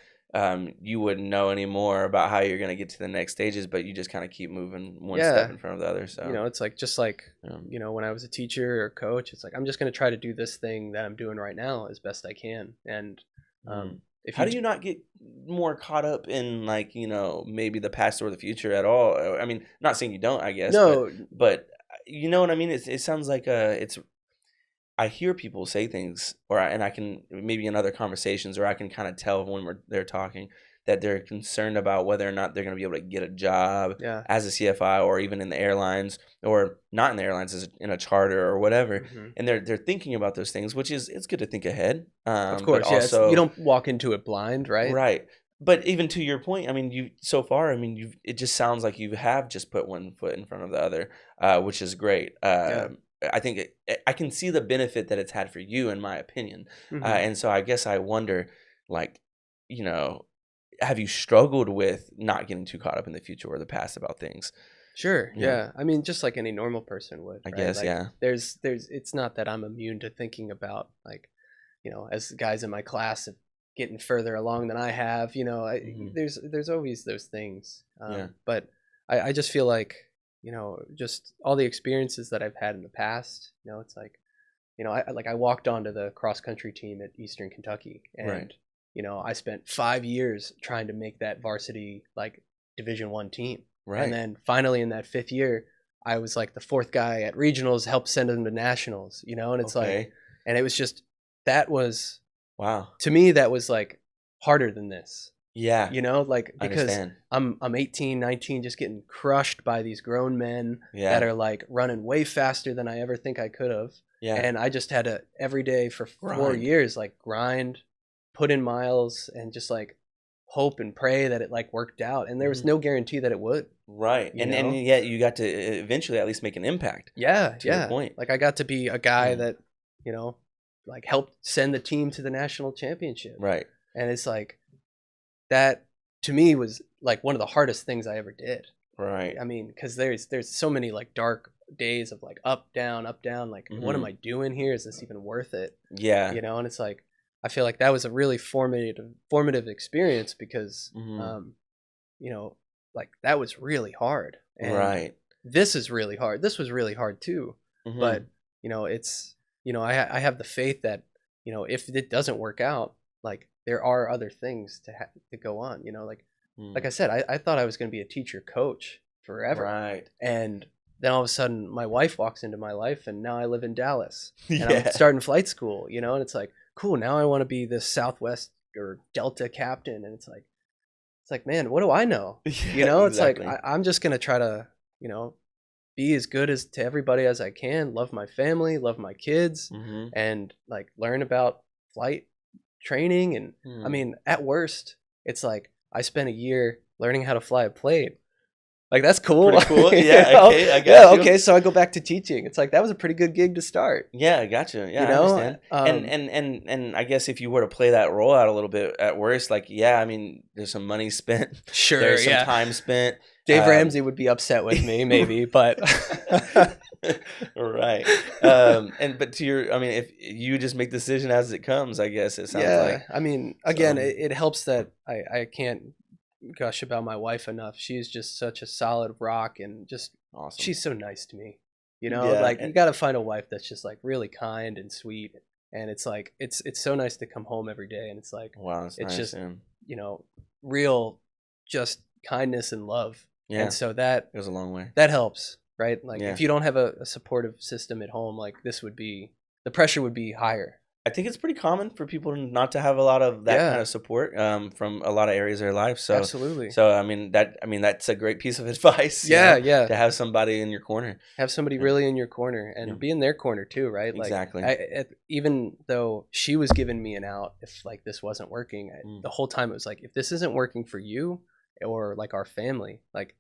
You wouldn't know any more about how you're going to get to the next stages, but you just kind of keep moving one step yeah, in front of the other. So, it's like just like um, when I was a teacher or coach, it's like I'm just going to try to do this thing that I'm doing right now as best I can. And mm. if How you do you not get more caught up in like maybe the past or the future at all? I mean, not saying you don't, I guess, but no, but you know what I mean. It sounds like it's I hear people say things, and I can maybe in other conversations, or I can kind of tell when they're talking that they're concerned about whether or not they're going to be able to get a job yeah, as a CFI, or even in the airlines, or not in the airlines, in a charter or whatever. hmm, And they're thinking about those things, which is it's good to think ahead, of but course, yeah, you also don't walk into it blind, right? right. But even to your point, I mean, you so far, I mean, it just sounds like you have just put one foot in front of the other, which is great. Yeah. I think I can see the benefit that it's had for you, in my opinion. Hmm. And so I guess I wonder, like, you know, have you struggled with not getting too caught up in the future or the past about things? Sure. Yeah, Yeah. I mean, just like any normal person would, I right? guess, Like yeah. it's not that I'm immune to thinking about like, as guys in my class have getting further along than I have, Hmm. there's always those things. Yeah, But I just feel like, just all the experiences that I've had in the past, it's like, I walked onto the cross country team at Eastern Kentucky, right, and I spent 5 years trying to make that varsity like Division 1 team, and right. then finally in that 5th year, I was like the fourth guy at regionals, helped send them to nationals, and it's like, Okay. and it was just that was Wow. to me that was like harder than this, Yeah, like I because understand. I'm 18, 19, just getting crushed by these grown men that Yeah, are like running way faster than I ever think I could have. yeah. And I just had to every day for 4 Grind. years like grind, put in miles, and just like hope and pray that it like worked out. And there was Hmm. no guarantee that it would, Right, you and know? yet you got to eventually at least make an impact, Yeah, to your yeah. point. Like I got to be a guy Yeah, that, you know, like helped send the team to the national championship. right, And it's like that to me was like one of the hardest things I ever did. right. I mean, because there's so many like dark days of like up down up down. Like, what am Mhm. I doing here? Is this even worth it? Yeah. And it's like I feel like that was a really formative experience because Mhm. you know like that was really hard, and Right. this is really hard. This was really hard too, but Mhm. it's I have the faith that if it doesn't work out, like there are other things to go on. Like Mm. I said, I thought I was going to be a teacher coach forever. Right. And then all of a sudden my wife walks into my life and now I live in Dallas and I'm Yeah. starting flight school, and it's like, cool, now I want to be this Southwest or Delta captain. And it's like, it's like, man, what do I know? Yeah, It's like exactly. I'm just gonna try to, be as good as to everybody as I can, love my family, love my kids, Mm-hmm. and like learn about flight training. And I Hmm. mean, at worst, it's like I spent a year learning how to fly a plane. Like that's cool. Pretty cool. you Yeah. know? Okay. I Yeah, got you. okay, so I go back to teaching. It's like that was a pretty good gig to start, Yeah, I gotcha. you Yeah, I know? understand. And I guess if you were to play that role out a little bit at worst, like yeah, I mean, there's some money spent, Sure, there's some yeah. time spent. Dave Um, Ramsey would be upset with me, maybe, but right. And but to your, I mean, if you just make the decision as it comes, I guess it sounds yeah, like. I mean, again, So it helps that I can't gush about my wife enough. She's just such a solid rock, and just awesome. she's so nice to me. Yeah. Like you got to find a wife that's just like really kind and sweet, and it's like it's so nice to come home every day, and it's like Wow, that's it's nice. just Yeah. real, just kindness and love, and Yeah. so It goes a long way. that helps, right? Like Yeah. if you don't have a supportive system at home, like the pressure would be higher. I think it's pretty common for people not to have a lot of that kind Yeah, of support from a lot of areas of their life. So, absolutely. so I mean that's a great piece of advice, Yeah, yeah. to have somebody in your corner. Have somebody And really in your corner yeah, and be in their corner too, right? Like exactly. even though she was giving me an out if like this wasn't working, Mm, the whole time it was like, if this isn't working for you or like our family, like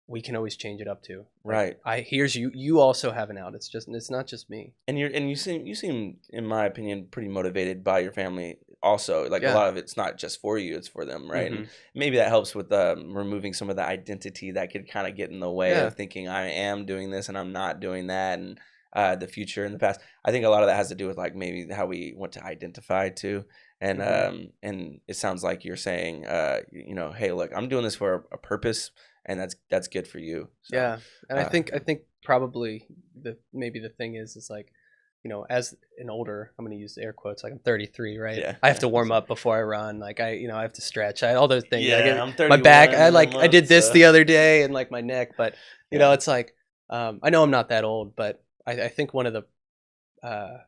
we can always change it up too. Like right. here's you also have an out. It's not just me. And you seem, in my opinion, pretty motivated by your family. Also, like a Yeah. lot of it's not just for you; it's for them, right? And Hmm. maybe that helps with removing some of the identity that could kind of get in the way Yeah. of thinking I am doing this and I'm not doing that, and the future and the past. I think a lot of that has to do with like maybe how we want to identify too. Hmm. And it sounds like you're saying, hey, look, I'm doing this for a purpose, and that's good for you. So, Yeah. And uh, I think probably maybe the thing is like, as an older, I'm going to use air quotes, like I'm 33, right? yeah, I have yeah, to warm up before I run. Like I have to stretch. All those things. I yeah. get I'm my back. 31 in a I month, did this so the other day and like my neck, but yeah. it's like, I know I'm not that old, but I think one of uh,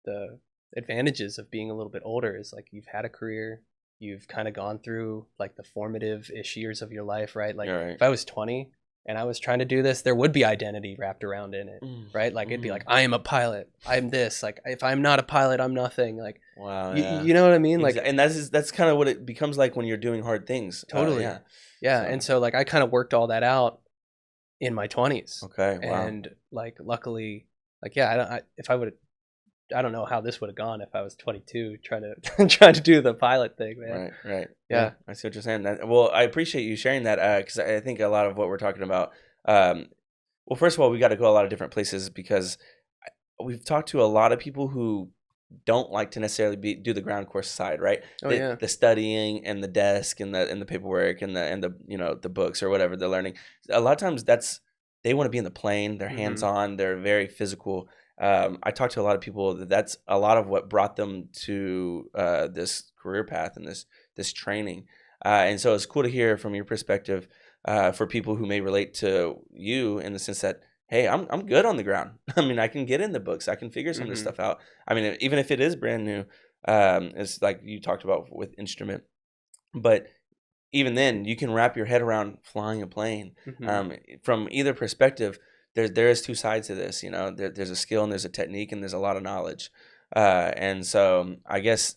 the advantages of being a little bit older is like you've had a career, you've kind of gone through like the formative ish years of your life, right? Like You're right. if I was 20 and I was trying to do this, there would be identity wrapped around in it, Mm, right? Like it'd be mhm. like I am a pilot, I'm this. Like if I'm not a pilot, I'm nothing. Like Wow, yeah. you know what I mean? Like And that's kind of what it becomes like when you're doing hard things. totally, Yeah. yeah. So, And so like I kind of worked all that out in my 20s, okay, wow. and like luckily, like yeah, if I would I don't know how this would have gone if I was 22 trying to trying to do the pilot thing, man. Right, right. Yeah, Yeah. I see what you're saying. Well, I appreciate you sharing that because I think a lot of what we're talking about. Um, well, first of all, we got to go a lot of different places because we've talked to a lot of people who don't like to necessarily do the ground course side, right? Oh The yeah. the studying and the desk and the paperwork and the the books or whatever they're learning. A lot of times they want to be in the plane. They're hands Hmm. on. They're very physical. I talked to a lot of people that's a lot of what brought them to this career path and this training. And so it's cool to hear from your perspective for people who may relate to you in the sense that hey, I'm good on the ground. I mean, I can get in the books. I can figure some of this Hmm. stuff out. I mean, even if it is brand new, it's like you talked about with instrument. But even then, you can wrap your head around flying a plane. Hmm. From either perspective, there is two sides to this. There's a skill and there's a technique and there's a lot of knowledge. And so I guess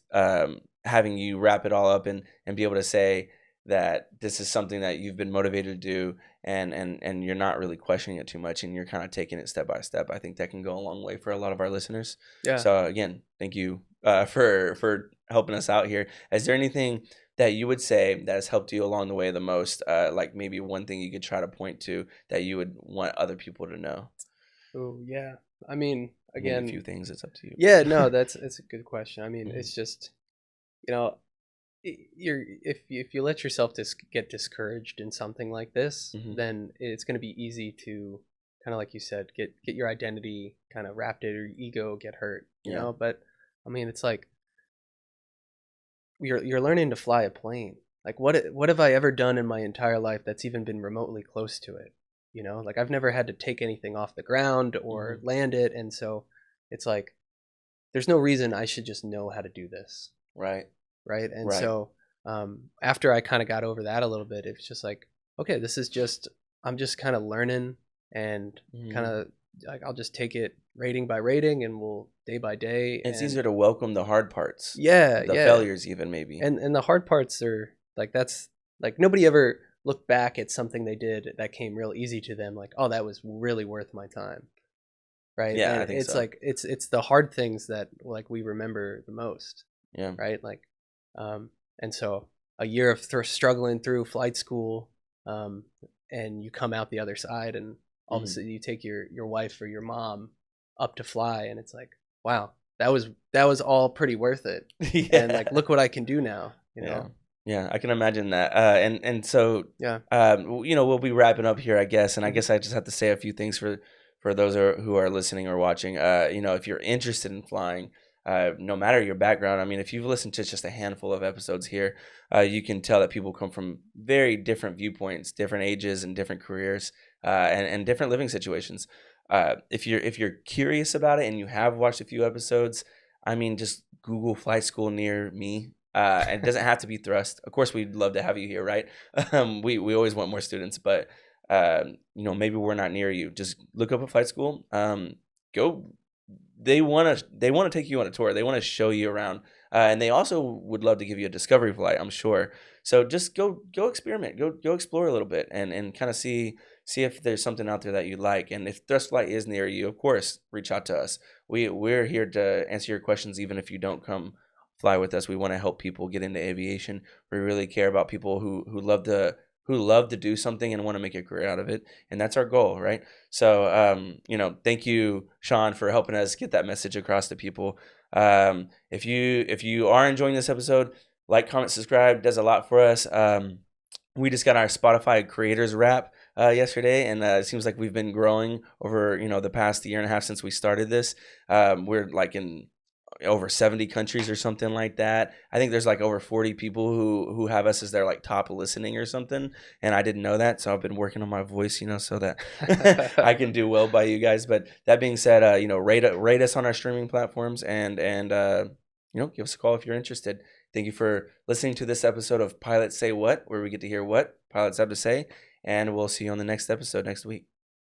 having you wrap it all up and be able to say that this is something that you've been motivated to do and you're not really questioning it too much and you're kind of taking it step by step. I think that can go a long way for a lot of our listeners. Yeah. So again, thank you for helping us out here. Is there anything that you would say that has helped you along the way the most? Like maybe one thing you could try to point to that you would want other people to know. Oh yeah. I mean, Maybe a few again, things. It's up to you. yeah. No, that's a good question. I mean, Mhm. it's just you know, you're if you let yourself get discouraged in something like this, Mhm. then it's going to be easy to kind of like you said, get your identity kind of wrapped in, or your ego get hurt. Yeah. But I mean, it's like you're learning to fly a plane. Like what have I ever done in my entire life that's even been remotely close to it? Like I've never had to take anything off the ground or Mhm. land it, and so it's like there's no reason I should just know how to do this, Right. right? And Right. so after I kind of got over that a little bit, it's just like, okay, I'm just kind of learning, and kind Mhm. of like I'll just take it rating by rating, and we'll day by day. It's And easier to welcome the hard parts, yeah, the yeah. failures even maybe. And the hard parts are like, that's like, nobody ever looked back at something they did that came real easy to them, like, oh, that was really worth my time, right? Yeah, And I think it's so. like, it's the hard things that like we remember the most, Yeah. right? Like, um, and so a year of struggling through flight school, um, and you come out the other side, and all of a Mhm. sudden you take your wife or your mom up to fly, and it's like, wow, that was all pretty worth it, and like, Yeah. look what I can do now, you Yeah. know? Yeah, I can imagine that. And so, Yeah. we'll be wrapping up here, I guess. And I Mhm. guess I just have to say a few things for those who are listening or watching. If you're interested in flying, no matter your background, I mean, if you've listened to just a handful of episodes here, you can tell that people come from very different viewpoints, different ages, and different careers, and different living situations. If you're curious about it and you have watched a few episodes, I mean, just Google flight school near me. And it doesn't have to be thrust. Of course, we'd love to have you here, right? We always want more students, but maybe we're not near you. Just look up a flight school. Go. They want to take you on a tour. They want to show you around, and they also would love to give you a discovery flight, I'm sure. So just go experiment, go explore a little bit, and kind of see if there's something out there that you like. And if thrust flight is near you, of course, reach out to us. We're here to answer your questions, even if you don't come fly with us. We want to help people get into aviation. We really care about people who love to do something and want to make a career out of it, and that's our goal, right? So, thank you, Sean, for helping us get that message across to people. If you are enjoying this episode, like, comment, subscribe does a lot for us. We just got our Spotify creators wrap yesterday, and it seems like we've been growing over the past year and a half since we started this. We're like in over 70 countries or something like that. I think there's like over 40 people who have us as their like top listening or something, and I didn't know that, so I've been working on my voice, so that I can do well by you guys. But that being said, rate us on our streaming platforms, and give us a call if you're interested. Thank you for listening to this episode of Pilots Say What, where we get to hear what pilots have to say, and we'll see you on the next episode next week.